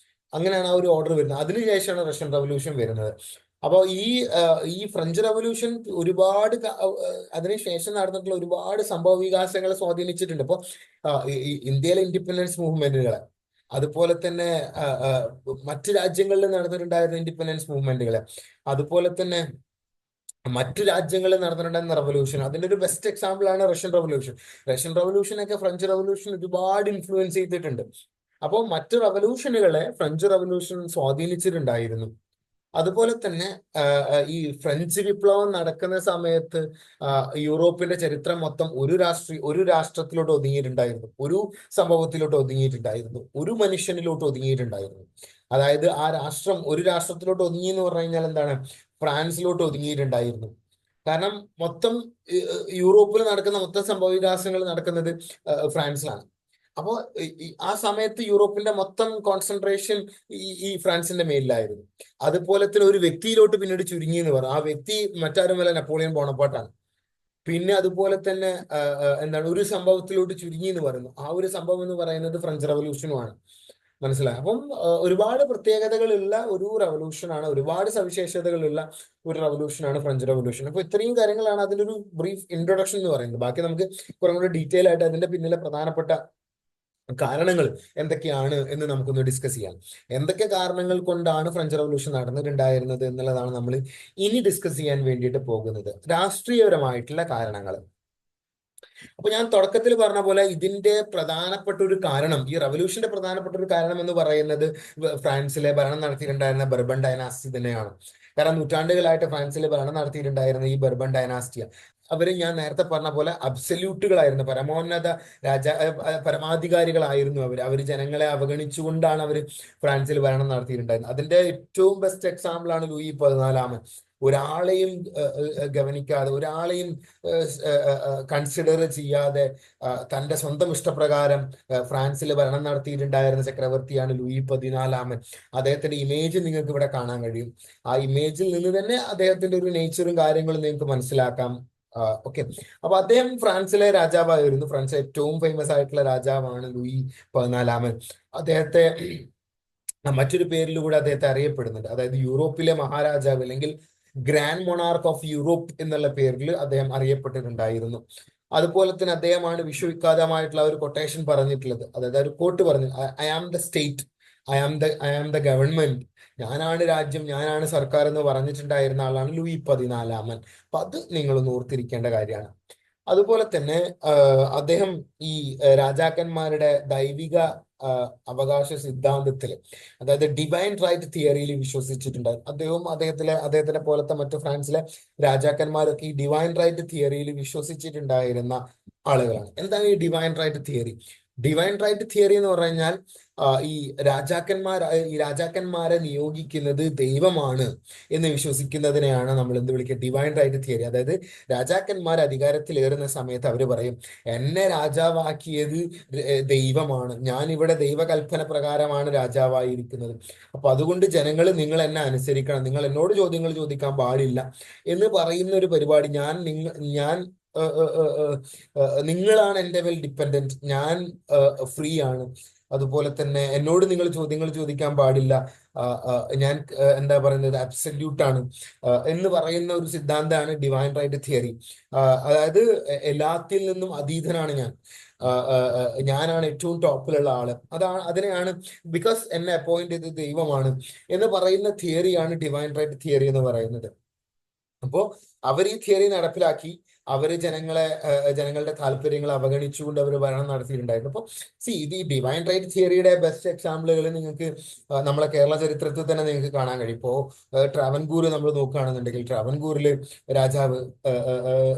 അങ്ങനെയാണ് ആ ഒരു ഓർഡർ വരുന്നത്. അതിനുശേഷമാണ് റഷ്യൻ റവല്യൂഷൻ വരുന്നത്. അപ്പോൾ ഈ ഫ്രഞ്ച് റവല്യൂഷൻ ഒരുപാട് അതിനുശേഷം നടന്നിട്ടുള്ള ഒരുപാട് സംഭവ വികാസങ്ങളെ സ്വാധീനിച്ചിട്ടുണ്ട്. ഇപ്പോൾ ഇന്ത്യയിലെ ഇൻഡിപെൻഡൻസ് മൂവ്മെന്റുകളെ, അതുപോലെ തന്നെ മറ്റു രാജ്യങ്ങളിൽ നടന്നിട്ടുണ്ടായിരുന്ന ഇൻഡിപെൻഡൻസ് മൂവ്മെന്റുകളെ, അതുപോലെ തന്നെ മറ്റു രാജ്യങ്ങളിൽ നടന്നിട്ടുണ്ടായിരുന്ന റവല്യൂഷൻ, അതിന്റെ ഒരു ബെസ്റ്റ് എക്സാമ്പിൾ ആണ് റഷ്യൻ റവല്യൂഷൻ. റഷ്യൻ റവല്യൂഷനൊക്കെ ഫ്രഞ്ച് റവല്യൂഷൻ ഒരുപാട് ഇൻഫ്ലുവൻസ് ചെയ്തിട്ടുണ്ട്. അപ്പോൾ മറ്റു റവല്യൂഷനുകളെ ഫ്രഞ്ച് റവല്യൂഷൻ സ്വാധീനിച്ചിട്ടുണ്ടായിരുന്നു. അതുപോലെ തന്നെ ഈ ഫ്രഞ്ച് വിപ്ലവം നടക്കുന്ന സമയത്ത് യൂറോപ്പിന്റെ ചരിത്രം മൊത്തം ഒരു രാഷ്ട്രത്തിലോട്ട് ഒതുങ്ങിയിട്ടുണ്ടായിരുന്നു, ഒരു സംഭവത്തിലോട്ട് ഒതുങ്ങിയിട്ടുണ്ടായിരുന്നു, ഒരു മനുഷ്യനിലോട്ട് ഒതുങ്ങിയിട്ടുണ്ടായിരുന്നു. അതായത് ആ രാഷ്ട്രം ഒരു രാഷ്ട്രത്തിലോട്ട് ഒതുങ്ങി എന്ന് പറഞ്ഞു കഴിഞ്ഞാൽ എന്താണ്, ഫ്രാൻസിലോട്ട് ഒതുങ്ങിയിട്ടുണ്ടായിരുന്നു. കാരണം മൊത്തം യൂറോപ്പിൽ നടക്കുന്ന മൊത്തം സംഭവ വികാസങ്ങൾ നടക്കുന്നത് ഫ്രാൻസിലാണ്. അപ്പോൾ ആ സമയത്ത് യൂറോപ്പിന്റെ മൊത്തം കോൺസെൻട്രേഷൻ ഈ ഫ്രാൻസിന്റെ മേലിലായിരുന്നു. അതുപോലെ തന്നെ ഒരു വ്യക്തിയിലോട്ട് പിന്നീട് ചുരുങ്ങി എന്ന് പറഞ്ഞു. ആ വ്യക്തി മറ്റാരുമല്ല, നെപ്പോളിയൻ ബോണപ്പാർട്ടാണ്. പിന്നെ അതുപോലെ തന്നെ എന്താണ്, ഒരു സംഭവത്തിലോട്ട് ചുരുങ്ങി എന്ന് പറയുന്നു. ആ ഒരു സംഭവം എന്ന് പറയുന്നത് ഫ്രഞ്ച് റവല്യൂഷനുമാണ്. മനസ്സിലായി. അപ്പം ഒരുപാട് പ്രത്യേകതകളുള്ള ഒരു റവല്യൂഷനാണ്, ഒരുപാട് സവിശേഷതകളുള്ള ഒരു റവല്യൂഷനാണ് ഫ്രഞ്ച് റവല്യൂഷൻ. അപ്പൊ ഇത്രയും കാര്യങ്ങളാണ് അതിന്റെ ഒരു ബ്രീഫ് ഇൻട്രൊഡക്ഷൻ എന്ന് പറയുന്നത്. ബാക്കി നമുക്ക് കുറെ കൂടെ ഡീറ്റെയിൽ ആയിട്ട് അതിന്റെ പിന്നിലെ പ്രധാനപ്പെട്ട കാരണങ്ങൾ എന്തൊക്കെയാണ് എന്ന് നമുക്കൊന്ന് ഡിസ്കസ് ചെയ്യാം. എന്തൊക്കെ കാരണങ്ങൾ കൊണ്ടാണ് ഫ്രഞ്ച് റവല്യൂഷൻ നടന്നിട്ടുണ്ടായിരുന്നത് എന്നുള്ളതാണ് നമ്മൾ ഇനി ഡിസ്കസ് ചെയ്യാൻ വേണ്ടിയിട്ട് പോകുന്നത്, രാഷ്ട്രീയപരമായിട്ടുള്ള കാരണങ്ങൾ. അപ്പൊ ഞാൻ തുടക്കത്തിൽ പറഞ്ഞ പോലെ ഇതിന്റെ പ്രധാനപ്പെട്ട ഒരു കാരണം, ഈ റവല്യൂഷന്റെ പ്രധാനപ്പെട്ട ഒരു കാരണം എന്ന് പറയുന്നത് ഫ്രാൻസിലെ ഭരണം നടത്തിയിട്ടുണ്ടായിരുന്ന ബർബൺ ഡൈനാസ്റ്റി തന്നെയാണ്. കാരണം നൂറ്റാണ്ടുകളായിട്ട് ഫ്രാൻസിൽ ഭരണം നടത്തിയിട്ടുണ്ടായിരുന്ന ഈ ബർബൺ ഡൈനാസ്റ്റിയ, അവര് ഞാൻ നേരത്തെ പറഞ്ഞ പോലെ അബ്സല്യൂട്ടുകളായിരുന്നു, പരമോന്നത പരമാധികാരികളായിരുന്നു അവർ ജനങ്ങളെ അവഗണിച്ചുകൊണ്ടാണ് അവർ ഫ്രാൻസിൽ ഭരണം നടത്തിയിട്ടുണ്ടായിരുന്നത്. അതിന്റെ ഏറ്റവും ബെസ്റ്റ് എക്സാമ്പിൾ ആണ് ലൂയി 14. ഒരാളെയും ഗവനിക്കാതെ, ഒരാളെയും കൺസിഡർ ചെയ്യാതെ തന്റെ സ്വന്തം ഇഷ്ടപ്രകാരം ഫ്രാൻസിൽ ഭരണം നടത്തിയിട്ടുണ്ടായിരുന്ന ചക്രവർത്തിയാണ് ലൂയി 14. അദ്ദേഹത്തിന്റെ ഇമേജ് നിങ്ങൾക്ക് ഇവിടെ കാണാൻ കഴിയും. ആ ഇമേജിൽ നിന്ന് തന്നെ അദ്ദേഹത്തിന്റെ ഒരു നേച്ചറും കാര്യങ്ങളും നിങ്ങൾക്ക് മനസ്സിലാക്കാം. ഓക്കെ, അപ്പൊ അദ്ദേഹം ഫ്രാൻസിലെ രാജാവായിരുന്നു. ഫ്രാൻസിലെ ഏറ്റവും ഫേമസ് ആയിട്ടുള്ള രാജാവാണ് ലൂയി 14. അദ്ദേഹത്തെ മറ്റൊരു പേരിലൂടെ അദ്ദേഹത്തെ അറിയപ്പെടുന്നുണ്ട്. അതായത് യൂറോപ്പിലെ മഹാരാജാവ്, അല്ലെങ്കിൽ ഗ്രാൻഡ് മൊണാർക്ക് ഓഫ് യൂറോപ്പ് എന്നുള്ള പേരിൽ അദ്ദേഹം അറിയപ്പെട്ടിട്ടുണ്ടായിരുന്നു. അതുപോലെ തന്നെ അദ്ദേഹമാണ് വിശ്വവിഖ്യാതമായിട്ടുള്ള ഒരു കൊട്ടേഷൻ പറഞ്ഞിട്ടുള്ളത്. അതായത് ഒരു കോട്ട് പറഞ്ഞു, I am the state, I am the government, ഞാനാണ് രാജ്യം, ഞാനാണ് സർക്കാർ എന്ന് പറഞ്ഞിട്ടുണ്ടായിരുന്ന ആളാണ് ലൂയി 14. അപ്പൊ അത് നിങ്ങളൊന്ന് ഓർത്തിരിക്കേണ്ട കാര്യമാണ്. അതുപോലെ തന്നെ അദ്ദേഹം ഈ രാജാക്കന്മാരുടെ ദൈവിക അവകാശ സിദ്ധാന്തത്തിൽ, അതായത് ഡിവൈൻ റൈറ്റ് തിയറിയിൽ വിശ്വസിച്ചിട്ടുണ്ടായിരുന്നു. അദ്ദേഹത്തിനെ പോലത്തെ മറ്റു ഫ്രാൻസിലെ രാജാക്കന്മാരൊക്കെ ഈ ഡിവൈൻ റൈറ്റ് തിയറിയിൽ വിശ്വസിച്ചിട്ടുണ്ടായിരുന്ന ആളുകളാണ്. എന്താണ് ഈ divine right theory? Divine right theory എന്ന് പറഞ്ഞു കഴിഞ്ഞാൽ ഈ രാജാക്കന്മാരെ നിയോഗിക്കുന്നത് ദൈവമാണ് എന്ന് വിശ്വസിക്കുന്നതിനെയാണ് നമ്മൾ എന്ത് വിളിക്കുക? Divine right theory. അതായത് രാജാക്കന്മാർ അധികാരത്തിലേറുന്ന സമയത്ത് അവർ പറയും, എന്നെ രാജാവാക്കിയത് ദൈവമാണ്, ഞാൻ ഇവിടെ ദൈവകൽപ്പന പ്രകാരമാണ് രാജാവായിരിക്കുന്നത്, അപ്പൊ അതുകൊണ്ട് ജനങ്ങൾ നിങ്ങൾ എന്നെ അനുസരിക്കണം, നിങ്ങൾ എന്നോട് ചോദ്യങ്ങൾ ചോദിക്കാൻ പാടില്ല എന്ന് പറയുന്ന ഒരു പരിപാടി. ഞാൻ നിങ്ങളാണ് എൻ്റെ മേൽ ഡിപ്പെൻഡന്റ്, ഞാൻ ഫ്രീ ആണ്, അതുപോലെ തന്നെ എന്നോട് നിങ്ങൾ ചോദ്യങ്ങൾ ചോദിക്കാൻ പാടില്ല, ഞാൻ എന്താ പറയുന്നത്, അബ്സല്യൂട്ട് ആണ് എന്ന് പറയുന്ന ഒരു സിദ്ധാന്തമാണ് ഡിവൈൻ റൈറ്റ് തിയറി. അതായത് എല്ലാത്തിൽ നിന്നും അതീതനാണ് ഞാൻ, ഞാനാണ് ഏറ്റവും ടോപ്പിലുള്ള ആള്, അതിനെയാണ് ബിക്കോസ് എന്നെ അപ്പോയിന്റ് ചെയ്തത് ദൈവമാണ് എന്ന് പറയുന്ന തിയറിയാണ് ഡിവൈൻ റൈറ്റ് തിയറി എന്ന് പറയുന്നത്. അപ്പോ അവർ ഈ തിയറി നടപ്പിലാക്കി അവര് ജനങ്ങളുടെ താല്പര്യങ്ങൾ അവഗണിച്ചുകൊണ്ട് അവർ ഭരണം നടത്തിയിട്ടുണ്ടായിരുന്നു. അപ്പൊ ഇത് ഈ ഡിവൈൻ റൈറ്റ് തിയറിയുടെ ബെസ്റ്റ് എക്സാമ്പിളുകൾ നിങ്ങൾക്ക് നമ്മളെ കേരള ചരിത്രത്തിൽ തന്നെ നിങ്ങൾക്ക് കാണാൻ കഴിയും. ഇപ്പോ ട്രാവൻകൂർ നമ്മൾ നോക്കുകയാണെന്നുണ്ടെങ്കിൽ, ട്രാവൻകൂറില് രാജാവ്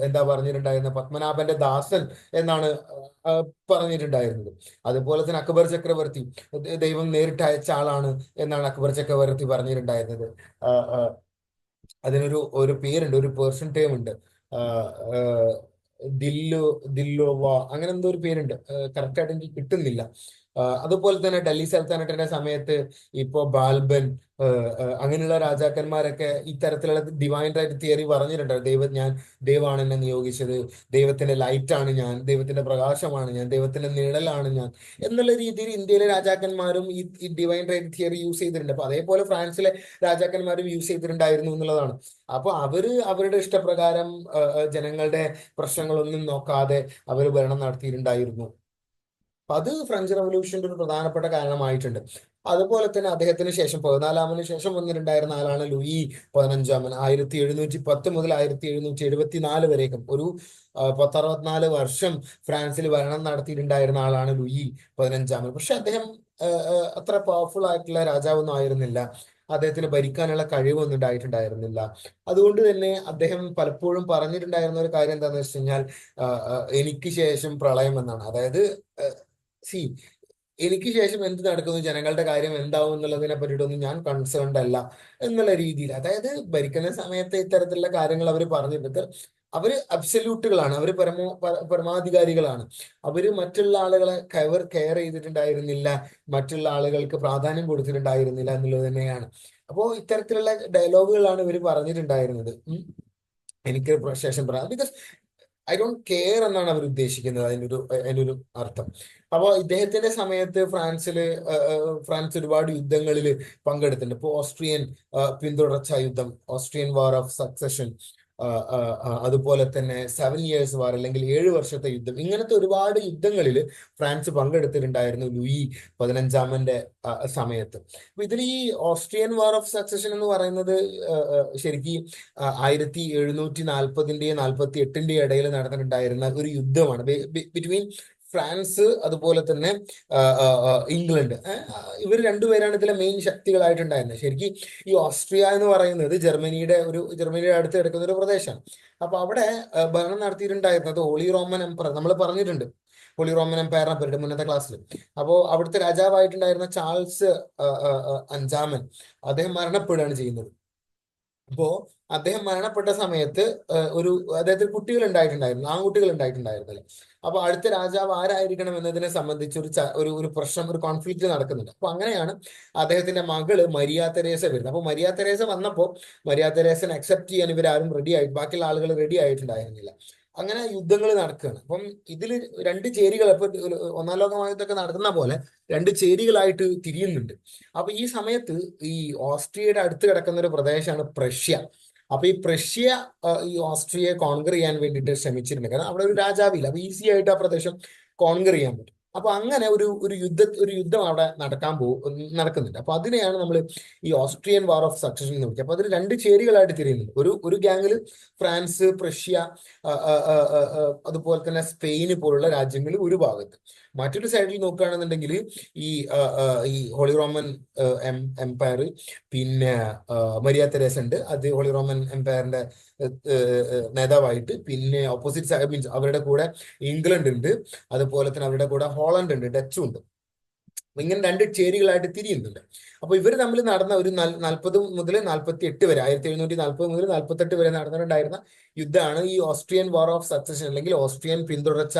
എന്താ പറഞ്ഞിട്ടുണ്ടായിരുന്നത്? പത്മനാഭന്റെ ദാസൻ എന്നാണ് പറഞ്ഞിട്ടുണ്ടായിരുന്നത്. അതുപോലെ തന്നെ അക്ബർ ചക്രവർത്തി ദൈവം നേരിട്ട് അയച്ച ആളാണ് എന്നാണ് അക്ബർ ചക്രവർത്തി പറഞ്ഞിട്ടുണ്ടായിരുന്നത്. അതിനൊരു പേരുണ്ട്, ഒരു പേർഷ്യൻ ടേം ഉണ്ട്, ദില്ലോവ, അങ്ങനെ എന്തോ ഒരു പേരുണ്ട്, കറക്റ്റ് ആയിട്ട് എനിക്ക് കിട്ടുന്നില്ല. അതുപോലെ തന്നെ ഡൽഹി സൽത്തനത്തിന്റെ സമയത്ത് ഇപ്പോ ബാൽബൻ അങ്ങനെയുള്ള രാജാക്കന്മാരൊക്കെ ഇത്തരത്തിലുള്ള ഡിവൈൻ റൈറ്റ് തിയറി പറഞ്ഞിട്ടുണ്ട്. ദൈവമാണ് എന്നെ നിയോഗിച്ചത്, ദൈവത്തിന്റെ ലൈറ്റാണ് ഞാൻ, ദൈവത്തിന്റെ പ്രകാശമാണ് ഞാൻ, ദൈവത്തിന്റെ നിഴലാണ് ഞാൻ എന്നുള്ള രീതിയിൽ ഇന്ത്യയിലെ രാജാക്കന്മാരും ഈ ഡിവൈൻ റൈറ്റ് തിയറി യൂസ് ചെയ്തിട്ടുണ്ട്. അപ്പൊ അതേപോലെ ഫ്രാൻസിലെ രാജാക്കന്മാരും യൂസ് ചെയ്തിട്ടുണ്ടായിരുന്നു എന്നുള്ളതാണ്. അപ്പൊ അവരുടെ ഇഷ്ടപ്രകാരം ജനങ്ങളുടെ പ്രശ്നങ്ങളൊന്നും നോക്കാതെ അവർ ഭരണം നടത്തിയിട്ടുണ്ടായിരുന്നു. അപ്പൊ അത് ഫ്രഞ്ച് റവല്യൂഷന്റെ ഒരു പ്രധാനപ്പെട്ട കാരണമായിട്ടുണ്ട്. അതുപോലെ തന്നെ അദ്ദേഹത്തിന് ശേഷം 14 ശേഷം വന്നിട്ടുണ്ടായിരുന്ന ആളാണ് ലൂയി 15. 1710 മുതൽ 1774 വരേക്കും ഒരു 64 വർഷം ഫ്രാൻസിൽ ഭരണം നടത്തിയിട്ടുണ്ടായിരുന്ന ആളാണ് ലൂയി 15. പക്ഷെ അദ്ദേഹം അത്ര പവർഫുൾ ആയിട്ടുള്ള രാജാവൊന്നും ആയിരുന്നില്ല, അദ്ദേഹത്തിന് ഭരിക്കാനുള്ള കഴിവൊന്നും ഉണ്ടായിട്ടുണ്ടായിരുന്നില്ല. അതുകൊണ്ട് തന്നെ അദ്ദേഹം പലപ്പോഴും പറഞ്ഞിട്ടുണ്ടായിരുന്ന ഒരു കാര്യം എന്താണെന്ന് വെച്ച് കഴിഞ്ഞാൽ, എനിക്ക് ശേഷം പ്രളയം എന്നാണ്. അതായത് എനിക്ക് ശേഷം എന്ത് നടക്കുന്നു, ജനങ്ങളുടെ കാര്യം എന്താവും എന്നുള്ളതിനെ പറ്റിയിട്ടൊന്നും ഞാൻ കൺസേൺഡ് അല്ല എന്നുള്ള രീതിയിൽ, അതായത് ഭരിക്കുന്ന സമയത്ത് ഇത്തരത്തിലുള്ള കാര്യങ്ങൾ അവർ പറഞ്ഞിട്ട് അവര് അബ്സല്യൂട്ടുകളാണ്, അവര് പരമാധികാരികളാണ്, അവര് മറ്റുള്ള ആളുകളെ കെയർ ചെയ്തിട്ടുണ്ടായിരുന്നില്ല, മറ്റുള്ള ആളുകൾക്ക് പ്രാധാന്യം കൊടുത്തിട്ടുണ്ടായിരുന്നില്ല എന്നുള്ളത് തന്നെയാണ്. അപ്പോ ഇത്തരത്തിലുള്ള ഡയലോഗുകളാണ് ഇവർ പറഞ്ഞിട്ടുണ്ടായിരുന്നത്. എനിക്ക് ശേഷം പറയാം, ബിക്കോസ് ഐ ഡോണ്ട് കെയർ എന്നാണ് അവർ ഉദ്ദേശിക്കുന്നത്, അതിൻ്റെ ഒരു അർത്ഥം. അപ്പോൾ ഇദ്ദേഹത്തിന്റെ സമയത്ത് ഫ്രാൻസ് ഒരുപാട് യുദ്ധങ്ങളിൽ പങ്കെടുത്തിട്ടുണ്ട്. ഇപ്പോൾ ഓസ്ട്രിയൻ പിന്തുടർച്ച യുദ്ധം, ഓസ്ട്രിയൻ വാർ ഓഫ് സക്സഷൻ, അതുപോലെ തന്നെ 7 years വാർ അല്ലെങ്കിൽ 7 വർഷത്തെ യുദ്ധം, ഇങ്ങനത്തെ ഒരുപാട് യുദ്ധങ്ങളിൽ ഫ്രാൻസ് പങ്കെടുത്തിട്ടുണ്ടായിരുന്നു ലൂയി 15 സമയത്ത്. അപ്പൊ ഇതിൽ ഈ ഓസ്ട്രിയൻ വാർ ഓഫ് സക്സഷൻ എന്ന് പറയുന്നത് ശരിക്കും 1740 48 ഇടയിൽ നടന്നിട്ടുണ്ടായിരുന്ന ഒരു യുദ്ധമാണ് ബിറ്റ്വീൻ ഫ്രാൻസ് അതുപോലെ തന്നെ ഇംഗ്ലണ്ട്. ഇവർ രണ്ടുപേരാണ് ഇതിലെ മെയിൻ ശക്തികളായിട്ടുണ്ടായിരുന്നത്. ശരിക്കും ഈ ഓസ്ട്രിയ എന്ന് പറയുന്നത് ജർമ്മനിയുടെ അടുത്ത് കിടക്കുന്ന ഒരു പ്രദേശമാണ്. അപ്പൊ അവിടെ ഭരണം നടത്തിയിട്ടുണ്ടായിരുന്നത് ഹോളി റോമൻ എംപറർ, നമ്മൾ പറഞ്ഞിട്ടുണ്ട് ഹോളി റോമൻ എംപയറിനെ പറ്റിയിട്ട് മുന്നത്തെ ക്ലാസ്സിൽ. അപ്പോൾ അവിടുത്തെ രാജാവായിട്ടുണ്ടായിരുന്ന ചാൾസ് 5 അദ്ദേഹം മരണപ്പെടുകയാണ് ചെയ്യുന്നത്. അപ്പോ അദ്ദേഹം മരണപ്പെട്ട സമയത്ത് അദ്ദേഹത്തിന് കുട്ടികൾ ഉണ്ടായിട്ടുണ്ടായിരുന്നു, ആൺകുട്ടികൾ ഉണ്ടായിട്ടുണ്ടായിരുന്നില്ല. അപ്പൊ അടുത്ത രാജാവ് ആരായിരിക്കണം എന്നതിനെ സംബന്ധിച്ച് ഒരു പ്രശ്നം, ഒരു കോൺഫ്ലിക്റ്റ് നടക്കുന്നുണ്ട്. അപ്പൊ അങ്ങനെയാണ് അദ്ദേഹത്തിന്റെ മകള് മരിയ തെരേസ വരുന്നത്. അപ്പൊ മരിയ തെരേസ വന്നപ്പോൾ മരിയ തെരേസനെ അക്സെപ്റ്റ് ചെയ്യാൻ ഇവരാരും ബാക്കിയുള്ള ആളുകൾ റെഡി ആയിട്ടുണ്ടായിരുന്നില്ല. അങ്ങനെ യുദ്ധങ്ങൾ നടക്കുകയാണ്. അപ്പം ഇതിൽ രണ്ട് ചേരികൾ, ഇപ്പൊ 1-ാം ലോകമഹായുദ്ധമൊക്കെ നടക്കുന്ന പോലെ 2 ചേരികളായിട്ട് തിരിയുന്നുണ്ട്. അപ്പൊ ഈ സമയത്ത് ഈ ഓസ്ട്രിയയുടെ അടുത്ത് കിടക്കുന്ന ഒരു പ്രദേശമാണ് പ്രഷ്യ. അപ്പൊ ഈ പ്രഷ്യ ഈ ഓസ്ട്രിയയെ കോൺകർ ചെയ്യാൻ വേണ്ടിയിട്ട് ശ്രമിച്ചിട്ടുണ്ട്, കാരണം അവിടെ ഒരു രാജാവില്ല, അപ്പൊ ഈസി ആയിട്ട് ആ പ്രദേശം കോൺകർ ചെയ്യാൻ പറ്റും. അപ്പൊ അങ്ങനെ ഒരു യുദ്ധം അവിടെ നടക്കുന്നുണ്ട്. അപ്പൊ അതിനെയാണ് നമ്മൾ ഈ ഓസ്ട്രിയൻ വാർ ഓഫ് സക്സഷൻ എന്ന് വിളിക്കുക. അപ്പൊ അതിൽ 2 ചേരികളായിട്ട് തിരിയുന്നുണ്ട്. ഒരു ഗാങ്ങിൽ ഫ്രാൻസ്, പ്രഷ്യ, അതുപോലെ തന്നെ സ്പെയിന് പോലുള്ള രാജ്യങ്ങൾ ഒരു ഭാഗത്ത്, മറ്റൊരു സൈഡിൽ നോക്കുകയാണെന്നുണ്ടെങ്കിൽ ഈ ഈ ഹോളി റോമൻ എംപയർ, പിന്നെ മരിയ തെരേസ ഉണ്ട്, അത് ഹോളി റോമൻ എംപയറിന്റെ നേതാവായിട്ട്. പിന്നെ ഓപ്പോസിറ്റ് സൈഡ് മീൻസ് അവരുടെ കൂടെ ഇംഗ്ലണ്ട് ഉണ്ട്, അതുപോലെ തന്നെ അവരുടെ കൂടെ ഹോളണ്ട് ഉണ്ട്, ഡച്ചും ഉണ്ട്. ഇങ്ങനെ രണ്ട് ചേരികളായിട്ട് തിരിയുന്നുണ്ട്. അപ്പൊ ഇവർ തമ്മിൽ നടന്ന ഒരു 40 മുതൽ 48 വരെ, 1740 മുതൽ 48 വരെ നടന്നിട്ടുണ്ടായിരുന്ന യുദ്ധമാണ് ഈ ഓസ്ട്രിയൻ വാർ ഓഫ് സക്സഷൻ, അല്ലെങ്കിൽ ഓസ്ട്രിയൻ പിന്തുടർച്ച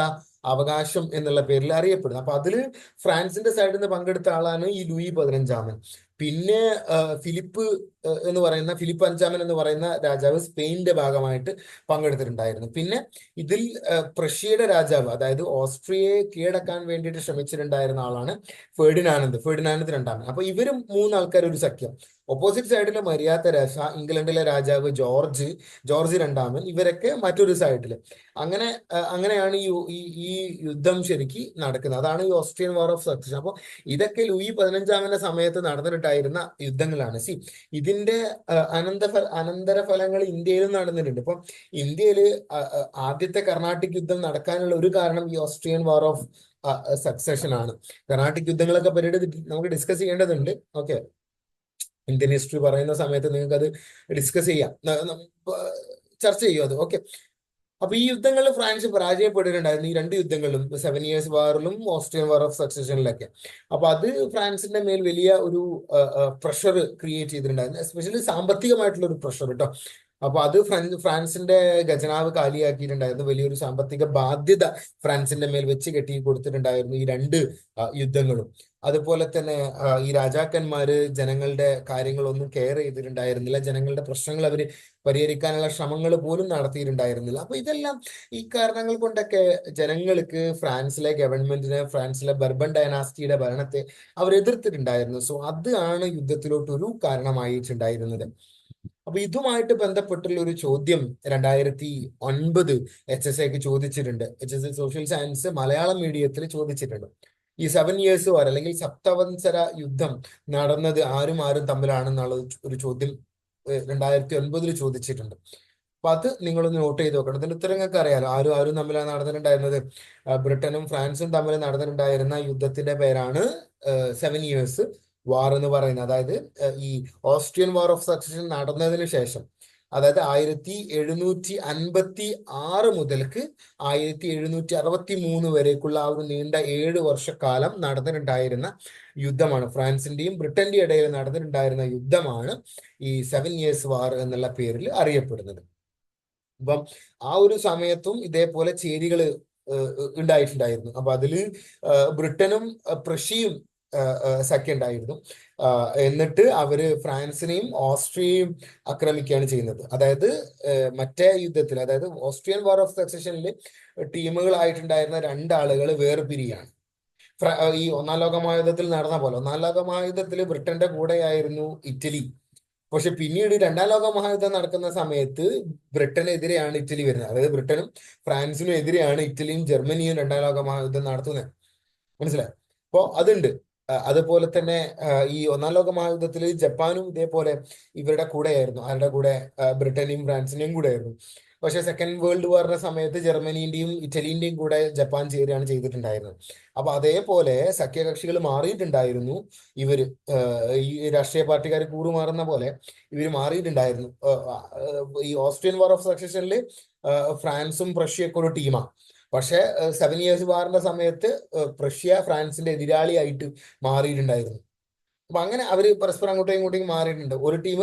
അവകാശം എന്നുള്ള പേരിൽ അറിയപ്പെടുന്നത്. അപ്പൊ അതിൽ ഫ്രാൻസിന്റെ സൈഡിൽ നിന്ന് പങ്കെടുത്ത ആളാണ് ഈ ലൂയി 15. പിന്നെ ഫിലിപ്പ് ഫിലിപ്പ് 5 എന്ന് പറയുന്ന രാജാവ് സ്പെയിനിന്റെ ഭാഗമായിട്ട് പങ്കെടുത്തിട്ടുണ്ടായിരുന്നു. പിന്നെ ഇതിൽ പ്രഷ്യയുടെ രാജാവ്, അതായത് ഓസ്ട്രിയയെ കീഴടക്കാൻ വേണ്ടിയിട്ട് ശ്രമിച്ചിട്ടുണ്ടായിരുന്ന ആളാണ് ഫെർഡിനാൻഡ് 2. അപ്പൊ ഇവരും 3 ആൾക്കാർ ഒരു സഖ്യം. ഓപ്പോസിറ്റ് സൈഡിലെ മരിയ തെരേസ, ഇംഗ്ലണ്ടിലെ രാജാവ് ജോർജ് 2, ഇവരൊക്കെ മറ്റൊരു സൈഡില്. അങ്ങനെയാണ് ഈ യുദ്ധം ശരിക്ക് നടക്കുന്നത്. അതാണ് ഈ ഓസ്ട്രിയൻ വാർ ഓഫ് സക്സഷൻ. അപ്പോൾ ഇതൊക്കെ ലൂയി 15 സമയത്ത് നടന്നിട്ടുണ്ടായിരുന്ന യുദ്ധങ്ങളാണ്. ഇതിന്റെ അനന്തരഫലങ്ങൾ ഇന്ത്യയിലും നടന്നിട്ടുണ്ട്. ഇപ്പം ഇന്ത്യയിൽ ആദ്യത്തെ കർണാട്ടിക് യുദ്ധം നടക്കാനുള്ള ഒരു കാരണം ഈ ഓസ്ട്രിയൻ വാർ ഓഫ് സക്സഷൻ ആണ്. കർണാട്ടിക് യുദ്ധങ്ങളൊക്കെ പരീഡ് നമുക്ക് ഡിസ്കസ് ചെയ്യേണ്ടതുണ്ട്. ഓക്കെ, ഇന്ത്യൻ ഹിസ്റ്ററി പറയുന്ന സമയത്ത് നിങ്ങൾക്ക് അത് ഡിസ്കസ് ചെയ്യാം, ചർച്ച ചെയ്യും അത്. ഓക്കെ, അപ്പൊ ഈ യുദ്ധങ്ങളിൽ ഫ്രാൻസ് പരാജയപ്പെട്ടിട്ടുണ്ടായിരുന്നു, ഈ 2 യുദ്ധങ്ങളിലും, 7 ഇയേഴ്സ് വാറിലും ഓസ്ട്രിയൻ വാർ ഓഫ് സക്സഷനിലൊക്കെ. അപ്പൊ അത് ഫ്രാൻസിന്റെ മേൽ വലിയ ഒരു പ്രഷർ ക്രിയേറ്റ് ചെയ്തിട്ടുണ്ടായിരുന്നു, എസ്പെഷ്യലി സാമ്പത്തികമായിട്ടുള്ള ഒരു പ്രഷർ കേട്ടോ. അപ്പൊ അത് ഫ്രാൻസിന്റെ ഖജനാവ് കാലിയാക്കിയിട്ടുണ്ടായിരുന്നു. വലിയൊരു സാമ്പത്തിക ബാധ്യത ഫ്രാൻസിന്റെ മേൽ വെച്ച് കെട്ടി കൊടുത്തിട്ടുണ്ടായിരുന്നു ഈ 2 യുദ്ധങ്ങളും. അതുപോലെ തന്നെ ഈ രാജാക്കന്മാര് ജനങ്ങളുടെ കാര്യങ്ങളൊന്നും കെയർ ചെയ്തിട്ടുണ്ടായിരുന്നില്ല, ജനങ്ങളുടെ പ്രശ്നങ്ങൾ അവർ പരിഹരിക്കാനുള്ള ശ്രമങ്ങൾ പോലും നടത്തിയിട്ടുണ്ടായിരുന്നില്ല. അപ്പൊ ഇതെല്ലാം ഈ കാരണങ്ങൾ കൊണ്ടൊക്കെ ജനങ്ങൾക്ക് ഫ്രാൻസിലെ ഗവൺമെന്റിനെ, ഫ്രാൻസിലെ ബർബൺ ഡൈനാസ്റ്റിയുടെ ഭരണത്തെ അവർ എതിർത്തിട്ടുണ്ടായിരുന്നു. സോ അതാണ് യുദ്ധത്തിലോട്ട് ഒരു കാരണമായിട്ടുണ്ടായിരുന്നത്. അപ്പൊ ഇതുമായിട്ട് ബന്ധപ്പെട്ടുള്ള ഒരു ചോദ്യം 2009 HSAക്ക് ചോദിച്ചിട്ടുണ്ട്. HSA സോഷ്യൽ സയൻസ് മലയാളം മീഡിയത്തിൽ ചോദിച്ചിട്ടുണ്ട്. ഈ 7 ഇയേഴ്സ് വാർ അല്ലെങ്കിൽ സപ്തവത്സര യുദ്ധം നടന്നത് ആരും തമ്മിലാണെന്നുള്ള ഒരു ചോദ്യം 2009 ചോദിച്ചിട്ടുണ്ട്. അപ്പൊ അത് നിങ്ങളൊന്ന് നോട്ട് ചെയ്ത് നോക്കണം. ഇതിന്റെ ഉത്തരം നിങ്ങൾക്ക് അറിയാലോ. ആരും തമ്മിലാണ് നടന്നിട്ടുണ്ടായിരുന്നത്. ബ്രിട്ടനും ഫ്രാൻസും തമ്മിൽ നടന്നിട്ടുണ്ടായിരുന്ന യുദ്ധത്തിന്റെ പേരാണ് 7 ഇയേഴ്സ് വാർ എന്ന് പറയുന്നത്. അതായത് ഈ ഓസ്ട്രിയൻ വാർ ഓഫ് സക്സഷൻ നടന്നതിന് ശേഷം, അതായത് 1756 മുതൽക്ക് 1763 വരേക്കുള്ള ആ ഒരു നീണ്ട 7 വർഷക്കാലം നടന്നിട്ടുണ്ടായിരുന്ന യുദ്ധമാണ്, ഫ്രാൻസിന്റെയും ബ്രിട്ടന്റെയും ഇടയിൽ നടന്നിട്ടുണ്ടായിരുന്ന യുദ്ധമാണ് ഈ 7 ഇയേഴ്സ് വാർ എന്നുള്ള പേരിൽ അറിയപ്പെടുന്നത്. അപ്പം ആ ഒരു സമയത്തും ഇതേപോലെ ചേരികൾ ഉണ്ടായിട്ടുണ്ടായിരുന്നു. അപ്പൊ അതില് ബ്രിട്ടനും പ്രഷ്യയും സഖ്യം ഉണ്ടായിരുന്നു. എന്നിട്ട് അവര് ഫ്രാൻസിനെയും ഓസ്ട്രിയയും ആക്രമിക്കുകയാണ് ചെയ്യുന്നത്. അതായത് മറ്റേ യുദ്ധത്തിൽ, അതായത് ഓസ്ട്രിയൻ വാർ ഓഫ് സക്സഷനിൽ ടീമുകളായിട്ടുണ്ടായിരുന്ന 2 ആളുകൾ വേർപിരിയാണ്. ഈ 1-ാം ലോക മഹായുദ്ധത്തിൽ നടന്ന പോലെ 1-ാം ലോക മഹായുദ്ധത്തിൽ ബ്രിട്ടന്റെ കൂടെയായിരുന്നു ഇറ്റലി. പക്ഷെ പിന്നീട് 2-ാം ലോക മഹായുദ്ധം നടക്കുന്ന സമയത്ത് ബ്രിട്ടനെതിരെയാണ് ഇറ്റലി വരുന്നത്. അതായത് ബ്രിട്ടനും ഫ്രാൻസിനും എതിരെയാണ് ഇറ്റലിയും ജർമ്മനിയും 2-ാം ലോക മഹായുദ്ധം നടത്തുന്നത്. മനസ്സിലായി? അപ്പോ അതുണ്ട്. അതുപോലെ തന്നെ ഈ 1-ാം ലോക മഹായുദ്ധത്തിൽ ജപ്പാനും ഇതേപോലെ ഇവരുടെ കൂടെയായിരുന്നു. ആരുടെ കൂടെ? ബ്രിട്ടനെയും ഫ്രാൻസിന്റെയും കൂടെ ആയിരുന്നു. പക്ഷെ സെക്കൻഡ് വേൾഡ് വാറിന്റെ സമയത്ത് ജർമ്മനിന്റെയും ഇറ്റലിന്റെയും കൂടെ ജപ്പാൻ ചേരുകയാണ് ചെയ്തിട്ടുണ്ടായിരുന്നത്. അപ്പൊ അതേപോലെ സഖ്യകക്ഷികൾ മാറിയിട്ടുണ്ടായിരുന്നു. ഇവര് ഈ രാഷ്ട്രീയ പാർട്ടിക്കാർ കൂറുമാറുന്ന പോലെ ഇവർ മാറിയിട്ടുണ്ടായിരുന്നു. ഈ ഓസ്ട്രിയൻ വാർ ഓഫ് സക്സഷനിൽ ഫ്രാൻസും പ്രഷ്യയൊക്കെ ഒരു ടീമാണ്. പക്ഷെ 7 ഇയേഴ്സ് വാറിന്റെ സമയത്ത് പ്രഷ്യ ഫ്രാൻസിന്റെ എതിരാളിയായിട്ട് മാറിയിട്ടുണ്ടായിരുന്നു. അപ്പൊ അങ്ങനെ അവര് പരസ്പരം അങ്ങോട്ടും ഇങ്ങോട്ടും മാറിയിട്ടുണ്ട്. ഒരു ടീം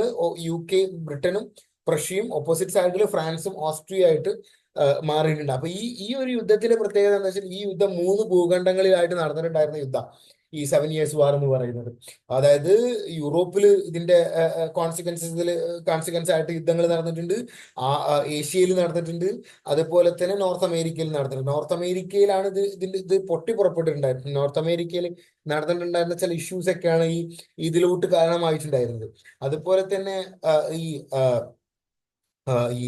UK ബ്രിട്ടനും പ്രഷ്യയും, ഓപ്പോസിറ്റ് സൈഡിൽ ഫ്രാൻസും ഓസ്ട്രിയ ആയിട്ട് മാറിയിട്ടുണ്ട്. അപ്പൊ ഈ ഒരു യുദ്ധത്തിന്റെ പ്രത്യേകത എന്താ വെച്ചാൽ ഈ യുദ്ധം 3 ഭൂഖണ്ഡങ്ങളിലായിട്ട് നടന്നിട്ടുണ്ടായിരുന്ന യുദ്ധം ഈ 7 ഇയേഴ്സ് വാർ എന്ന് പറയുന്നത്. അതായത് യൂറോപ്പിൽ ഇതിന്റെ കോൺസിക്വൻസ് ആയിട്ട് യുദ്ധങ്ങൾ നടന്നിട്ടുണ്ട്, ഏഷ്യയിൽ നടന്നിട്ടുണ്ട്, അതുപോലെ തന്നെ നോർത്ത് അമേരിക്കയിൽ നടന്നിട്ടുണ്ട്. നോർത്ത് അമേരിക്കയിലാണ് ഇത് പൊട്ടി പുറപ്പെട്ടിട്ടുണ്ടായിരുന്നത്. നോർത്ത് അമേരിക്കയിൽ നടന്നിട്ടുണ്ടായിരുന്ന ചില ഇഷ്യൂസ് ഒക്കെയാണ് ഇതിലോട്ട് കാരണമായിട്ടുണ്ടായിരുന്നത്. അതുപോലെ തന്നെ ഈ ഈ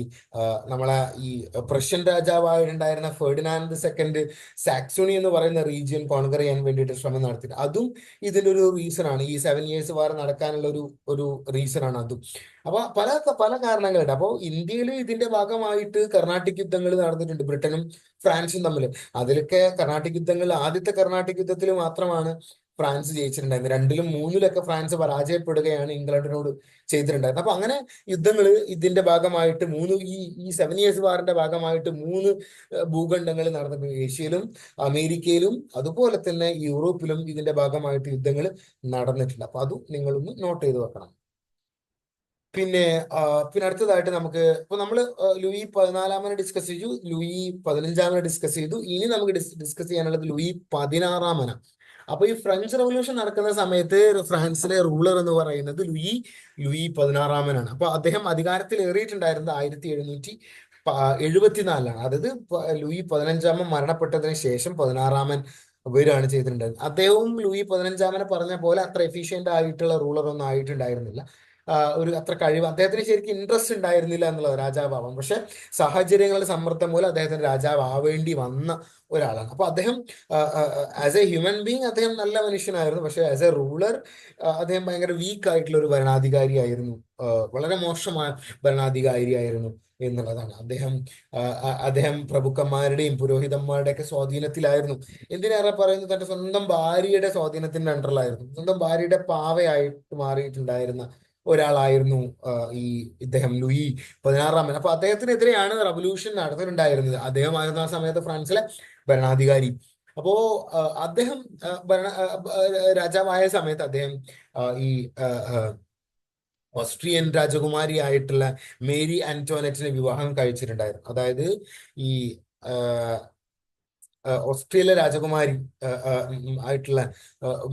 നമ്മളെ ഈ പ്രഷ്യൻ രാജാവായിട്ടുണ്ടായിരുന്ന ഫെർഡിനാൻഡ് സെക്കൻഡ് സാക്സോണി എന്ന് പറയുന്ന റീജിയൻ കോൺകർ ചെയ്യാൻ വേണ്ടിയിട്ട് ശ്രമം നടത്തി. അതും ഇതിന്റെ ഒരു റീസൺ ആണ്. ഈ 7 ഇയേഴ്സ് വാർ നടക്കാനുള്ള ഒരു റീസൺ ആണ് അതും. അപ്പൊ പല പല കാരണങ്ങളുണ്ട്. അപ്പോൾ ഇന്ത്യയിൽ ഇതിന്റെ ഭാഗമായിട്ട് കർണാട്ടിക് യുദ്ധങ്ങൾ നടന്നിട്ടുണ്ട്, ബ്രിട്ടനും ഫ്രാൻസും തമ്മിൽ. അതിലൊക്കെ കർണാട്ടിക് യുദ്ധങ്ങൾ, ആദ്യത്തെ കർണാട്ടിക് യുദ്ധത്തിൽ മാത്രമാണ് ഫ്രാൻസ് ജയിച്ചിട്ടുണ്ടായിരുന്നത്. രണ്ടിലും മൂന്നിലൊക്കെ ഫ്രാൻസ് പരാജയപ്പെടുകയാണ് ഇംഗ്ലണ്ടിനോട് ചെയ്തിട്ടുണ്ടായിരുന്നത്. അപ്പൊ അങ്ങനെ യുദ്ധങ്ങൾ ഇതിന്റെ ഭാഗമായിട്ട് ഈ 7 ഇയേഴ്സ് വാറിന്റെ ഭാഗമായിട്ട് 3 ഭൂഖണ്ഡങ്ങൾ നടന്നിട്ടുണ്ട്. ഏഷ്യയിലും അമേരിക്കയിലും അതുപോലെ തന്നെ യൂറോപ്പിലും ഇതിന്റെ ഭാഗമായിട്ട് യുദ്ധങ്ങൾ നടന്നിട്ടുണ്ട്. അപ്പൊ അതും നിങ്ങളൊന്ന് നോട്ട് ചെയ്ത് വെക്കണം. പിന്നെ പിന്നെ അടുത്തതായിട്ട് നമുക്ക് ഇപ്പൊ നമ്മള് ലൂയി 14 ഡിസ്കസ് ചെയ്തു, ലൂയി 15 ഡിസ്കസ് ചെയ്തു. ഇനി നമുക്ക് ഡിസ്കസ് ചെയ്യാനുള്ളത് ലൂയി 16. അപ്പൊ ഈ ഫ്രഞ്ച് റവല്യൂഷൻ നടക്കുന്ന സമയത്ത് ഫ്രാൻസിലെ റൂളർ എന്ന് പറയുന്നത് ലൂയി 16 അപ്പൊ അദ്ദേഹം അധികാരത്തിൽ ഏറിയിട്ടുണ്ടായിരുന്നത് 1774. അതായത് ലൂയി 15 മരണപ്പെട്ടതിന് ശേഷം 16 വരികയാണ് ചെയ്തിട്ടുണ്ടായിരുന്നത്. അദ്ദേഹവും ലൂയി 15 പറഞ്ഞ പോലെ അത്ര എഫിഷ്യന്റ് ആയിട്ടുള്ള റൂളർ ഒന്നും ആയിട്ടുണ്ടായിരുന്നില്ല. ഒരു അത്ര കഴിവ് അദ്ദേഹത്തിന് ശരിക്കും ഇൻട്രസ്റ്റ് ഉണ്ടായിരുന്നില്ല എന്നുള്ളത് രാജാവാവാൻ. പക്ഷെ സാഹചര്യങ്ങളുടെ സമ്മർദ്ദം മൂലം അദ്ദേഹത്തിന് രാജാവ് ആവേണ്ടി വന്ന ഒരാളാണ്. അപ്പൊ അദ്ദേഹം ആസ് എ ഹ്യൂമൻ ബീങ് അദ്ദേഹം നല്ല മനുഷ്യനായിരുന്നു. പക്ഷെ ആസ് എ റൂളർ അദ്ദേഹം ഭയങ്കര വീക്ക് ആയിട്ടുള്ള ഒരു ഭരണാധികാരിയായിരുന്നു. വളരെ മോശമായ ഭരണാധികാരിയായിരുന്നു എന്നുള്ളതാണ്. അദ്ദേഹം പ്രഭുക്കന്മാരുടെയും പുരോഹിതന്മാരുടെയും ഒക്കെ സ്വാധീനത്തിലായിരുന്നു. എന്തിനേറെ പറയുന്നത്, തന്റെ സ്വന്തം ഭാര്യയുടെ സ്വാധീനത്തിന്റെ അണ്ടറിലായിരുന്നു. സ്വന്തം ഭാര്യയുടെ പാവയായിട്ട് മാറിയിട്ടുണ്ടായിരുന്ന ഒരാളായിരുന്നു ഈ ലൂയി 16. അപ്പൊ അദ്ദേഹത്തിനെതിരെയാണ് റവല്യൂഷൻ നടന്നിട്ടുണ്ടായിരുന്നത്. അദ്ദേഹമായിരുന്നു ആ സമയത്ത് ഫ്രാൻസിലെ ഭരണാധികാരി. അപ്പോ അദ്ദേഹം രാജാവായ സമയത്ത് അദ്ദേഹം ഈ ഓസ്ട്രിയൻ രാജകുമാരി ആയിട്ടുള്ള മേരി ആന്റോനറ്റിനെ വിവാഹം കഴിച്ചിട്ടുണ്ടായിരുന്നു. അതായത് ഈ ഓസ്ട്രേലിയ രാജകുമാരി ആയിട്ടുള്ള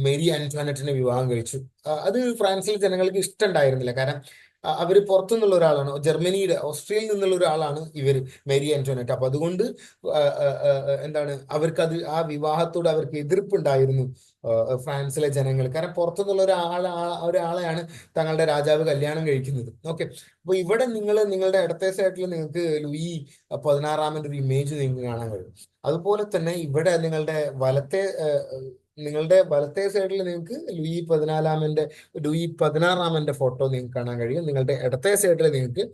മേരി ആന്റോനറ്റിനെ വിവാഹം കഴിച്ചു. അത് ഫ്രാൻസിലെ ജനങ്ങൾക്ക് ഇഷ്ടമുണ്ടായിരുന്നില്ല. കാരണം അവര് പുറത്തുനിന്നുള്ള ഒരാളാണ്, ഓസ്ട്രേലിയയിൽ നിന്നുള്ള ഒരാളാണ് മേരി ആന്റോനറ്റ്. അപ്പൊ അതുകൊണ്ട് അവർക്കത് ആ വിവാഹത്തോട് അവർക്ക് എതിർപ്പുണ്ടായിരുന്നു ഫ്രാൻസിലെ ജനങ്ങൾ. കാരണം പുറത്തുനിന്നുള്ള ഒരാളെയാണ് തങ്ങളുടെ രാജാവ് കല്യാണം കഴിക്കുന്നത്. ഓക്കെ, അപ്പൊ ഇവിടെ നിങ്ങളുടെ ഇടത്തെ സൈഡിൽ നിങ്ങൾക്ക് ലൂയി 16 ഒരു ഇമേജ് നിങ്ങൾക്ക് കാണാൻ കഴിയും. അതുപോലെ തന്നെ ഇവിടെ നിങ്ങളുടെ വലത്തെ സൈഡിൽ നിങ്ങൾക്ക് ലൂയി 16 ഫോട്ടോ നിങ്ങൾക്ക് കാണാൻ കഴിയും. നിങ്ങളുടെ ഇടത്തെ സൈഡിൽ നിങ്ങൾക്ക്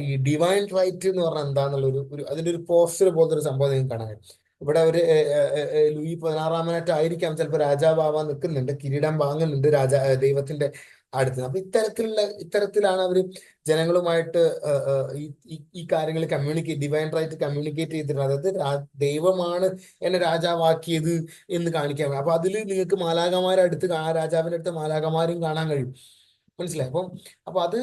ഈ ഡിവൈൻ റൈറ്റ് എന്ന് പറഞ്ഞാൽ എന്താന്നുള്ള അതിന്റെ ഒരു പോസ്റ്റർ പോലത്തെ ഒരു സംഭവം നിങ്ങൾക്ക് കാണാൻ കഴിയും. ഇവിടെ ലൂയി 16 ആയിരിക്കാം ചിലപ്പോൾ രാജാവാൻ നിൽക്കുന്നുണ്ട്, കിരീടം വാങ്ങുന്നുണ്ട് ദൈവത്തിന്റെ അടുത്ത്. അപ്പൊ ഇത്തരത്തിലാണ് അവർ ജനങ്ങളുമായിട്ട് ഈ കാര്യങ്ങൾ ഡിവൈൻ റൈറ്റ് കമ്മ്യൂണിക്കേറ്റ് ചെയ്തിട്ടുണ്ട്. അതായത് ദൈവമാണ് എന്നെ രാജാവാക്കിയത് എന്ന് കാണിക്കാൻ. അപ്പൊ അതിൽ നിങ്ങൾക്ക് മാലാഖമാരടുത്ത് ആ രാജാവിന്റെ അടുത്ത് മാലാഖമാരും കാണാൻ കഴിയും. മനസ്സിലായി? അപ്പൊ അത്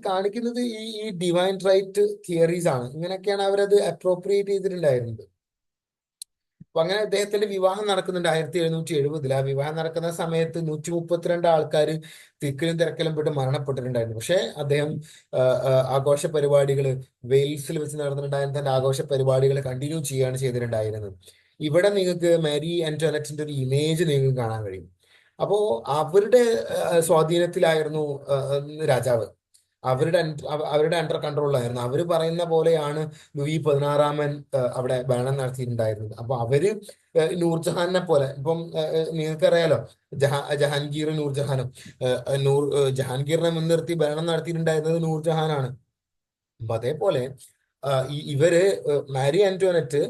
കാണിക്കുന്നത് ഈ ഡിവൈൻ റൈറ്റ് തിയറീസ് ആണ്. ഇങ്ങനെയൊക്കെയാണ് അവരത് അപ്രോപ്രിയേറ്റ് ചെയ്തിട്ടുണ്ടായിരുന്നത്. അപ്പൊ അങ്ങനെ അദ്ദേഹത്തിന്റെ വിവാഹം നടക്കുന്നുണ്ട് 1770. ആ വിവാഹം നടക്കുന്ന സമയത്ത് 132 ആൾക്കാർ തിക്കിലും തിരക്കിലും പെട്ട് മരണപ്പെട്ടിട്ടുണ്ടായിരുന്നു. പക്ഷെ അദ്ദേഹം ആഘോഷ പരിപാടികൾ വെയിൽസിൽ വെച്ച് നടന്നിട്ടുണ്ടായിരുന്ന തന്റെ ആഘോഷ പരിപാടികൾ കണ്ടിന്യൂ ചെയ്യുകയാണ് ചെയ്തിട്ടുണ്ടായിരുന്നത്. ഇവിടെ നിങ്ങൾക്ക് മേരി ആന്റോനറ്റിന്റെ ഒരു ഇമേജ് നിങ്ങൾക്ക് കാണാൻ കഴിയും. അപ്പോ അവരുടെ സ്വാധീനത്തിലായിരുന്നു രാജാവ്. അവരുടെ അണ്ടർ കൺട്രോളിലായിരുന്നു. അവര് പറയുന്ന പോലെയാണ് ലൂയി 16 അവിടെ ഭരണം നടത്തിയിട്ടുണ്ടായിരുന്നത്. അപ്പൊ അവര് നൂർജഹാനെ പോലെ, ഇപ്പം നിങ്ങൾക്കറിയാലോ ജഹാംഗീർ നൂർജഹാനും ജഹാംഗീറിനെ മുൻനിർത്തി ഭരണം നടത്തിയിട്ടുണ്ടായിരുന്നത് നൂർജഹാനാണ്. അപ്പൊ അതേപോലെ ഇവര് മാരി ആന്റോനറ്റ്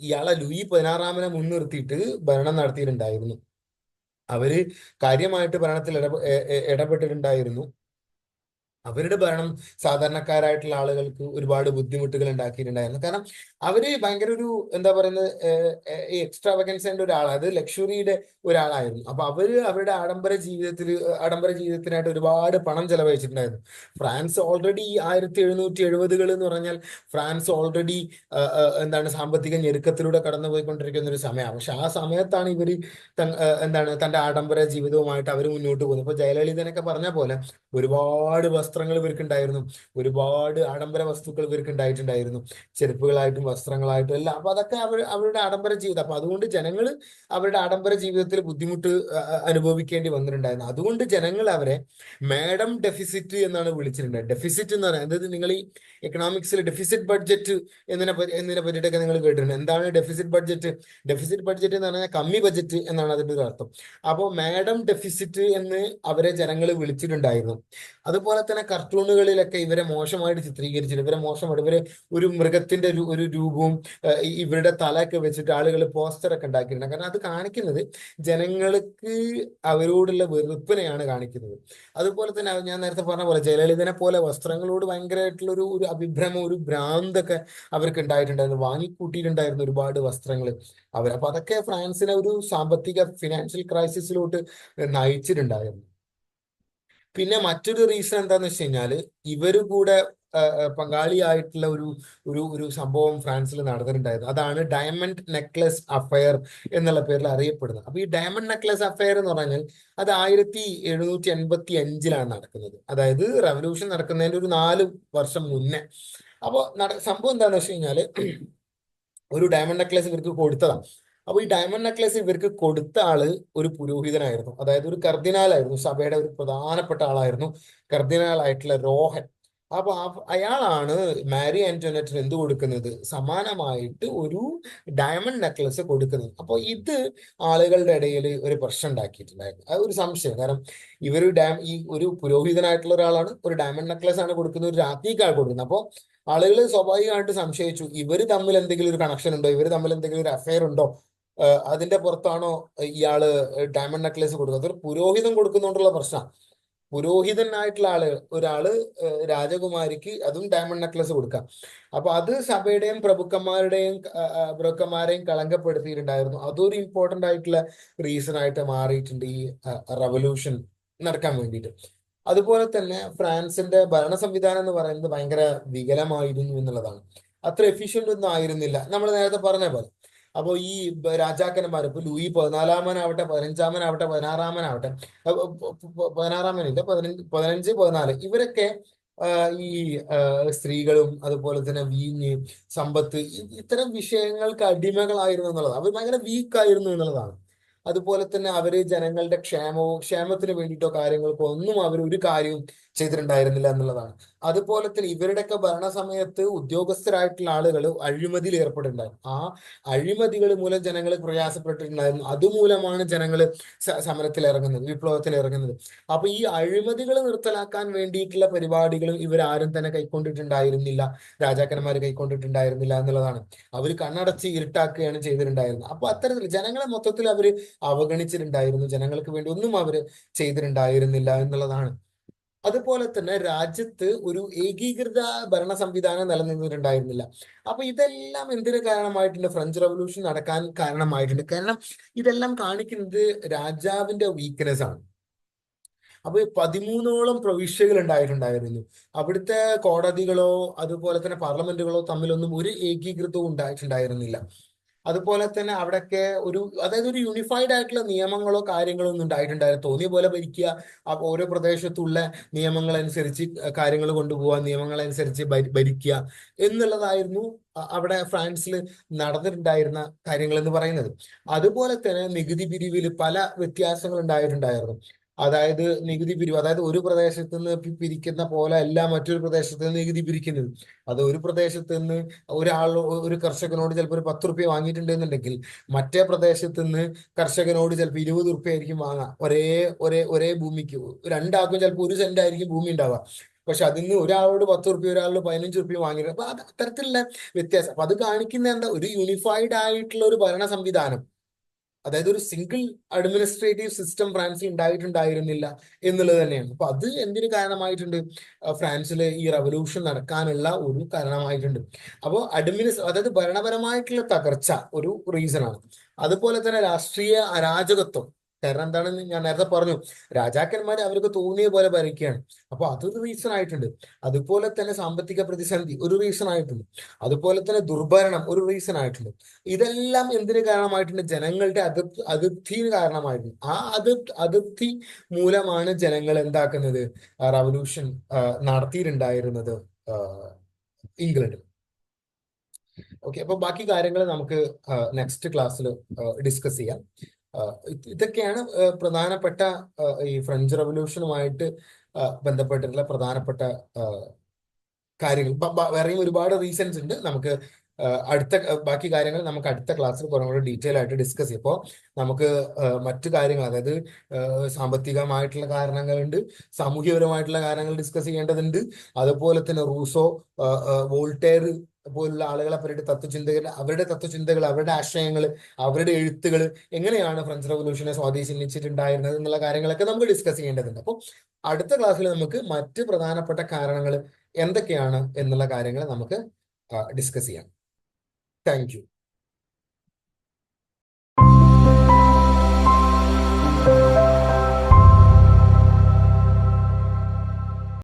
ഇയാളെ ലൂയി 16 മുൻനിർത്തിയിട്ട് ഭരണം നടത്തിയിട്ടുണ്ടായിരുന്നു. അവര് കാര്യമായിട്ട് ഭരണത്തിൽ ഇടപെട്ടിട്ടുണ്ടായിരുന്നു. അവരുടെ ഭരണം സാധാരണക്കാരായിട്ടുള്ള ആളുകൾക്ക് ഒരുപാട് ബുദ്ധിമുട്ടുകൾ ഉണ്ടാക്കിയിട്ടുണ്ടായിരുന്നു. കാരണം അവര് ഭയങ്കര എന്താ പറയുന്നത്, എക്സ്ട്രാവഗൻസിന്റെ ഒരാളാണ്, ലക്ഷറിയുടെ ഒരാളായിരുന്നു. അപ്പൊ അവരുടെ ആഡംബര ജീവിതത്തിനായിട്ട് ഒരുപാട് പണം ചെലവഴിച്ചിട്ടുണ്ടായിരുന്നു. ഫ്രാൻസ് ഓൾറെഡി 1770 എന്ന് പറഞ്ഞാൽ ഫ്രാൻസ് ഓൾറെഡി സാമ്പത്തിക ഞെരുക്കത്തിലൂടെ കടന്നുപോയിക്കൊണ്ടിരിക്കുന്ന ഒരു സമയമാണ്. പക്ഷെ ആ സമയത്താണ് ഇവര് തന്റെ ആഡംബര ജീവിതവുമായിട്ട് അവർ മുന്നോട്ട് പോകുന്നത്. ഇപ്പൊ ജയലളിതനൊക്കെ പറഞ്ഞ പോലെ ഒരുപാട് വസ്ത്ര വസ്ത്രങ്ങൾ ഇവർക്കുണ്ടായിരുന്നു, ഒരുപാട് ആഡംബര വസ്തുക്കൾ ഇവർക്ക് ഉണ്ടായിട്ടുണ്ടായിരുന്നു, ചെരുപ്പുകളായിട്ടും വസ്ത്രങ്ങളായിട്ടും എല്ലാം. അപ്പൊ അതൊക്കെ അവരുടെ ആഡംബര ജീവിതം. അപ്പൊ അതുകൊണ്ട് ജനങ്ങൾ അവരുടെ ആഡംബര ജീവിതത്തിൽ ബുദ്ധിമുട്ട് അനുഭവിക്കേണ്ടി വന്നിട്ടുണ്ടായിരുന്നു. അതുകൊണ്ട് ജനങ്ങൾ അവരെ മാഡം ഡെഫിസിറ്റ് എന്നാണ് വിളിച്ചിട്ടുണ്ടായത്. ഡെഫിസിറ്റ് എന്ന് പറയുന്നത്, അതായത് നിങ്ങൾ ഈ എക്കണോമിക്സിൽ ഡെഫിസിറ്റ് ബഡ്ജറ്റ് എന്നതിനെ പറ്റിയിട്ടൊക്കെ നിങ്ങൾ കേട്ടിട്ടുണ്ട്. എന്താണ് ഡെഫിസിറ്റ് ബഡ്ജറ്റ്? ഡെഫിസിറ്റ് ബഡ്ജറ്റ് എന്ന് പറഞ്ഞാൽ കമ്മി ബഡ്ജറ്റ് എന്നാണ് അതിന്റെ ഒരു അർത്ഥം. അപ്പോൾ മാഡം ഡെഫിസിറ്റ് എന്ന് അവരെ ജനങ്ങൾ വിളിച്ചിട്ടുണ്ടായിരുന്നു. അതുപോലെ തന്നെ കാർട്ടൂണുകളിലൊക്കെ ഇവരെ മോശമായിട്ട് ചിത്രീകരിച്ചിട്ട്, ഇവരെ മോശമായിട്ട്, ഇവരെ ഒരു മൃഗത്തിന്റെ ഒരു രൂപവും ഇവരുടെ തലയൊക്കെ വെച്ചിട്ട് ആളുകൾ പോസ്റ്ററൊക്കെ ഉണ്ടാക്കിയിട്ടുണ്ട്. കാരണം അത് കാണിക്കുന്നത് ജനങ്ങൾക്ക് അവരോടുള്ള വെറുപ്പിനെയാണ് കാണിക്കുന്നത്. അതുപോലെ തന്നെ ഞാൻ നേരത്തെ പറഞ്ഞ പോലെ ജയലളിതനെ പോലെ വസ്ത്രങ്ങളോട് ഭയങ്കരമായിട്ടുള്ള ഒരു അഭിഭ്രമം, ഒരു ഭ്രാന്തൊക്കെ അവർക്ക് ഉണ്ടായിട്ടുണ്ടായിരുന്നു. വാങ്ങിക്കൂട്ടിയിട്ടുണ്ടായിരുന്നു ഒരുപാട് വസ്ത്രങ്ങൾ അവർ. അപ്പൊ അതൊക്കെ ഫ്രാൻസിനെ ഒരു സാമ്പത്തിക ഫിനാൻഷ്യൽ ക്രൈസിസിലോട്ട് നയിച്ചിട്ടുണ്ടായിരുന്നു. പിന്നെ മറ്റൊരു റീസൺ എന്താന്ന് വെച്ച് കഴിഞ്ഞാല് ഇവര് കൂടെ പങ്കാളിയായിട്ടുള്ള ഒരു ഒരു ഒരു സംഭവം ഫ്രാൻസിൽ നടന്നിട്ടുണ്ടായിരുന്നു. അതാണ് ഡയമണ്ട് നെക്ലസ് അഫയർ എന്നുള്ള പേരിൽ അറിയപ്പെടുന്നത്. അപ്പൊ ഈ ഡയമണ്ട് നെക്ലസ് അഫയർ എന്ന് പറഞ്ഞാൽ അത് 1785 നടക്കുന്നത്. അതായത് റവല്യൂഷൻ നടക്കുന്നതിന്റെ ഒരു 4 വർഷം മുന്നേ. അപ്പോൾ സംഭവം എന്താന്ന് വെച്ച് കഴിഞ്ഞാല് ഒരു ഡയമണ്ട് നെക്ലസ് ഇവർക്ക് കൊടുത്തതാണ്. അപ്പൊ ഈ ഡയമണ്ട് നെക്ലസ് ഇവർക്ക് കൊടുത്ത ആള് ഒരു പുരോഹിതനായിരുന്നു, അതായത് ഒരു കർദിനാലായിരുന്നു, സഭയുടെ ഒരു പ്രധാനപ്പെട്ട ആളായിരുന്നു, കർദിനാലായിട്ടുള്ള രോഹൻ. അപ്പൊ അയാളാണ് മാരി ആന്റോണറ്റിന് എന്ത് കൊടുക്കുന്നത്? സമാനമായിട്ട് ഒരു ഡയമണ്ട് നെക്ലസ് കൊടുക്കുന്നത്. അപ്പൊ ഇത് ആളുകളുടെ ഇടയിൽ ഒരു പ്രശ്നം ഉണ്ടാക്കിയിട്ടുണ്ടായിരുന്നു. അത് ഒരു സംശയം. കാരണം ഈ ഒരു പുരോഹിതനായിട്ടുള്ള ഒരാളാണ്, ഒരു ഡയമണ്ട് നെക്ലസ് ആണ് കൊടുക്കുന്നത്, ഒരു രാജ്ഞിക്കാണ് കൊടുക്കുന്നത്. അപ്പോൾ ആളുകൾ സ്വാഭാവികമായിട്ട് സംശയിച്ചു, ഇവര് തമ്മിൽ എന്തെങ്കിലും ഒരു കണക്ഷൻ ഉണ്ടോ, ഇവര് തമ്മിൽ എന്തെങ്കിലും ഒരു അഫയർ ഉണ്ടോ, അതിന്റെ പുറത്താണോ ഇയാള് ഡയമണ്ട് നെക്ലേസ് കൊടുക്കുന്നത്? അതൊരു പുരോഹിതൻ കൊടുക്കുന്നോണ്ടുള്ള പ്രശ്നം. പുരോഹിതനായിട്ടുള്ള ഒരാള് രാജകുമാരിക്ക് അതും ഡയമണ്ട് നെക്ലസ് കൊടുക്കാം. അപ്പൊ അത് സഭയുടെയും പ്രഭുക്കന്മാരെയും കളങ്കപ്പെടുത്തിയിട്ടുണ്ടായിരുന്നു. അതൊരു ഇമ്പോർട്ടന്റ് ആയിട്ടുള്ള റീസൺ ആയിട്ട് മാറിയിട്ടുണ്ട് ഈ റവല്യൂഷൻ നടക്കാൻ വേണ്ടിയിട്ട്. അതുപോലെ തന്നെ ഫ്രാൻസിന്റെ ഭരണ സംവിധാനം എന്ന് പറയുന്നത് ഭയങ്കര വികലമായിരുന്നു എന്നുള്ളതാണ്. അത്ര എഫിഷ്യന്റ് ഒന്നും ആയിരുന്നില്ല, നമ്മൾ നേരത്തെ പറഞ്ഞ പോലെ. അപ്പോൾ ഈ രാജാക്കന്മാർ, ഇപ്പൊ ലൂയി 14-മനാവട്ടെ, 15-മനാവട്ടെ, 16-മനാവട്ടെ, 16-മനില്ല, 15, 14, ഇവരൊക്കെ ഈ സ്ത്രീകളും അതുപോലെ തന്നെ വീഞ്ഞ്, സമ്പത്ത്, ഇത്തരം വിഷയങ്ങൾക്ക് അടിമകളായിരുന്നു എന്നുള്ളത്. അവർ ഭയങ്കര വീക്കായിരുന്നു എന്നുള്ളതാണ്. അതുപോലെ തന്നെ അവര് ജനങ്ങളുടെ ക്ഷേമത്തിന് വേണ്ടിയിട്ടോ കാര്യങ്ങൾക്കോ ഒന്നും അവർ ഒരു കാര്യവും ചെയ്തിട്ടുണ്ടായിരുന്നില്ല എന്നുള്ളതാണ്. അതുപോലെ തന്നെ ഇവരുടെയൊക്കെ ഭരണസമയത്ത് ഉദ്യോഗസ്ഥരായിട്ടുള്ള ആളുകൾ അഴിമതിയിൽ ഏർപ്പെട്ടിട്ടുണ്ടായിരുന്നു. ആ അഴിമതികൾ മൂലം ജനങ്ങൾ പ്രയാസപ്പെട്ടിട്ടുണ്ടായിരുന്നു. അതുമൂലമാണ് ജനങ്ങൾ സമരത്തിൽ ഇറങ്ങുന്നത്, വിപ്ലവത്തിൽ ഇറങ്ങുന്നത്. അപ്പൊ ഈ അഴിമതികൾ നിർത്തലാക്കാൻ വേണ്ടിയിട്ടുള്ള പരിപാടികളും ഇവരാരും തന്നെ കൈക്കൊണ്ടിട്ടുണ്ടായിരുന്നില്ല, രാജാക്കന്മാർ കൈക്കൊണ്ടിട്ടുണ്ടായിരുന്നില്ല എന്നുള്ളതാണ്. അവർ കണ്ണടച്ച് ഇരുട്ടാക്കുകയാണ് ചെയ്തിട്ടുണ്ടായിരുന്നത്. അപ്പൊ അത്തരത്തിൽ ജനങ്ങളെ മൊത്തത്തിൽ അവര് അവഗണിച്ചിട്ടുണ്ടായിരുന്നു, ജനങ്ങൾക്ക് വേണ്ടി ഒന്നും അവര് ചെയ്തിട്ടുണ്ടായിരുന്നില്ല എന്നുള്ളതാണ്. അതുപോലെ തന്നെ രാജ്യത്ത് ഒരു ഏകീകൃത ഭരണ സംവിധാനം നിലനിന്നിട്ടുണ്ടായിരുന്നില്ല. അപ്പൊ ഇതെല്ലാം എന്തിനു കാരണമായിട്ടുണ്ട്? ഫ്രഞ്ച് റവല്യൂഷൻ നടക്കാൻ കാരണമായിട്ടുണ്ട്. കാരണം ഇതെല്ലാം കാണിക്കുന്നത് രാജാവിന്റെ വീക്ക്നെസ് ആണ്. അപ്പൊ 13ഓളം പ്രവിശ്യകൾ ഉണ്ടായിട്ടുണ്ടായിരുന്നു. അവിടുത്തെ കോടതികളോ അതുപോലെ തന്നെ പാർലമെന്റുകളോ തമ്മിലൊന്നും ഒരു ഏകീകൃതവും ഉണ്ടായിട്ടുണ്ടായിരുന്നില്ല. അതുപോലെ തന്നെ അവിടെയൊക്കെ അതായത് ഒരു യൂണിഫൈഡ് ആയിട്ടുള്ള നിയമങ്ങളോ കാര്യങ്ങളോ ഒന്നും ഉണ്ടായിട്ടുണ്ടായിരുന്നു. തോന്നിയ പോലെ ഭരിക്കുക, ഓരോ പ്രദേശത്തുള്ള നിയമങ്ങൾ അനുസരിച്ച് കാര്യങ്ങൾ കൊണ്ടുപോവുക, നിയമങ്ങൾ അനുസരിച്ച് ഭരിക്കുക എന്നുള്ളതായിരുന്നു അവിടെ ഫ്രാൻസിൽ നടന്നിട്ടുണ്ടായിരുന്ന കാര്യങ്ങൾ എന്ന് പറയുന്നത്. അതുപോലെ തന്നെ നികുതി പിരിവിൽ പല വ്യത്യാസങ്ങൾ ഉണ്ടായിട്ടുണ്ടായിരുന്നു. അതായത് നികുതി പിരിവ്, അതായത് ഒരു പ്രദേശത്ത് നിന്ന് പിരിക്കുന്ന പോലെ അല്ല മറ്റൊരു പ്രദേശത്ത് നിന്ന് നികുതി പിരിക്കുന്നത്. അത് ഒരു പ്രദേശത്ത് നിന്ന് ഒരു കർഷകനോട് ചിലപ്പോൾ ഒരു 10 റുപ്യ വാങ്ങിയിട്ടുണ്ട് എന്നുണ്ടെങ്കിൽ മറ്റേ പ്രദേശത്ത് നിന്ന് കർഷകനോട് ചിലപ്പോൾ 20 റുപ്യ ആയിരിക്കും വാങ്ങാം. ഒരേ ഒരേ ഒരേ ഭൂമിക്ക് രണ്ടാൾക്കും ചിലപ്പോൾ 1 സെന്റ് ആയിരിക്കും ഭൂമി ഉണ്ടാവുക. പക്ഷെ അതിന് ഒരാളോട് 10 റുപ്യ, ഒരാളോട് 15 റുപ്യ വാങ്ങിയിട്ട്, അപ്പൊ അത് അത്തരത്തിലുള്ള വ്യത്യാസം. അപ്പൊ അത് കാണിക്കുന്ന എന്താ? ഒരു യൂണിഫൈഡ് ആയിട്ടുള്ള ഒരു ഭരണ സംവിധാനം, അതായത് ഒരു സിംഗിൾ അഡ്മിനിസ്ട്രേറ്റീവ് സിസ്റ്റം ഫ്രാൻസിൽ ഉണ്ടായിട്ടുണ്ടായിരുന്നില്ല എന്നുള്ളത് തന്നെയാണ്. അപ്പൊ അത് എന്തിനു കാരണമായിട്ടുണ്ട്? ഫ്രാൻസിൽ ഈ റവല്യൂഷൻ നടക്കാനുള്ള ഒരു കാരണമായിട്ടുണ്ട്. അപ്പോൾ അതായത് ഭരണപരമായിട്ടുള്ള തകർച്ച ഒരു റീസൺ ആണ്. അതുപോലെ തന്നെ രാഷ്ട്രീയ അരാജകത്വം, കാരണം എന്താണെന്ന് ഞാൻ നേരത്തെ പറഞ്ഞു, രാജാക്കന്മാർ അവർക്ക് തോന്നിയ പോലെ ഭരിക്കുകയാണ്. അപ്പൊ അതൊരു റീസൺ ആയിട്ടുണ്ട്. അതുപോലെ തന്നെ സാമ്പത്തിക പ്രതിസന്ധി ഒരു റീസൺ ആയിട്ടുണ്ട്. അതുപോലെ തന്നെ ദുർഭരണം ഒരു റീസൺ ആയിട്ടുണ്ട്. ഇതെല്ലാം എന്തിന് കാരണമായിട്ടുണ്ട്? ജനങ്ങളുടെ അതൃപ്തിന് കാരണമായിട്ടുണ്ട്. ആ അതൃപ്തി മൂലമാണ് ജനങ്ങൾ എന്താക്കുന്നത്, റവല്യൂഷൻ നടത്തിയിട്ടുണ്ടായിരുന്നത് ഇംഗ്ലണ്ടിൽ. ഓക്കെ, അപ്പൊ ബാക്കി കാര്യങ്ങൾ നമുക്ക് നെക്സ്റ്റ് ക്ലാസ്സിൽ ഡിസ്കസ് ചെയ്യാം. ഇതൊക്കെയാണ് പ്രധാനപ്പെട്ട ഈ ഫ്രഞ്ച് റവല്യൂഷനുമായിട്ട് ബന്ധപ്പെട്ടിട്ടുള്ള പ്രധാനപ്പെട്ട കാര്യങ്ങൾ. വേറെയും ഒരുപാട് റീസൺസ് ഉണ്ട്. നമുക്ക് ബാക്കി കാര്യങ്ങൾ നമുക്ക് അടുത്ത ക്ലാസ്സിൽ കുറേ കൂടെ ഡീറ്റെയിൽ ആയിട്ട് ഡിസ്കസ് ചെയ്യും. അപ്പോൾ നമുക്ക് മറ്റു കാര്യങ്ങൾ, അതായത് സാമ്പത്തികമായിട്ടുള്ള കാരണങ്ങളുണ്ട്, സാമൂഹ്യപരമായിട്ടുള്ള കാര്യങ്ങൾ ഡിസ്കസ് ചെയ്യേണ്ടതുണ്ട്. അതുപോലെ തന്നെ റൂസോ, വോൾട്ടേർ പോലുള്ള ആളുകളെ പറ്റി അവരുടെ തത്വചിന്തകൾ, അവരുടെ ആശയങ്ങൾ, അവരുടെ എഴുത്തുകൾ എങ്ങനെയാണ് ഫ്രഞ്ച് റവല്യൂഷനെ സ്വാധീനിച്ചിട്ടുണ്ടായിരുന്നത് എന്നുള്ള കാര്യങ്ങളൊക്കെ നമുക്ക് ഡിസ്കസ് ചെയ്യേണ്ടതുണ്ട്. അപ്പോൾ അടുത്ത ക്ലാസ്സിൽ നമുക്ക് മറ്റ് പ്രധാനപ്പെട്ട കാരണങ്ങൾ എന്തൊക്കെയാണ് എന്നുള്ള കാര്യങ്ങൾ നമുക്ക് ഡിസ്കസ് ചെയ്യാം. Thank you.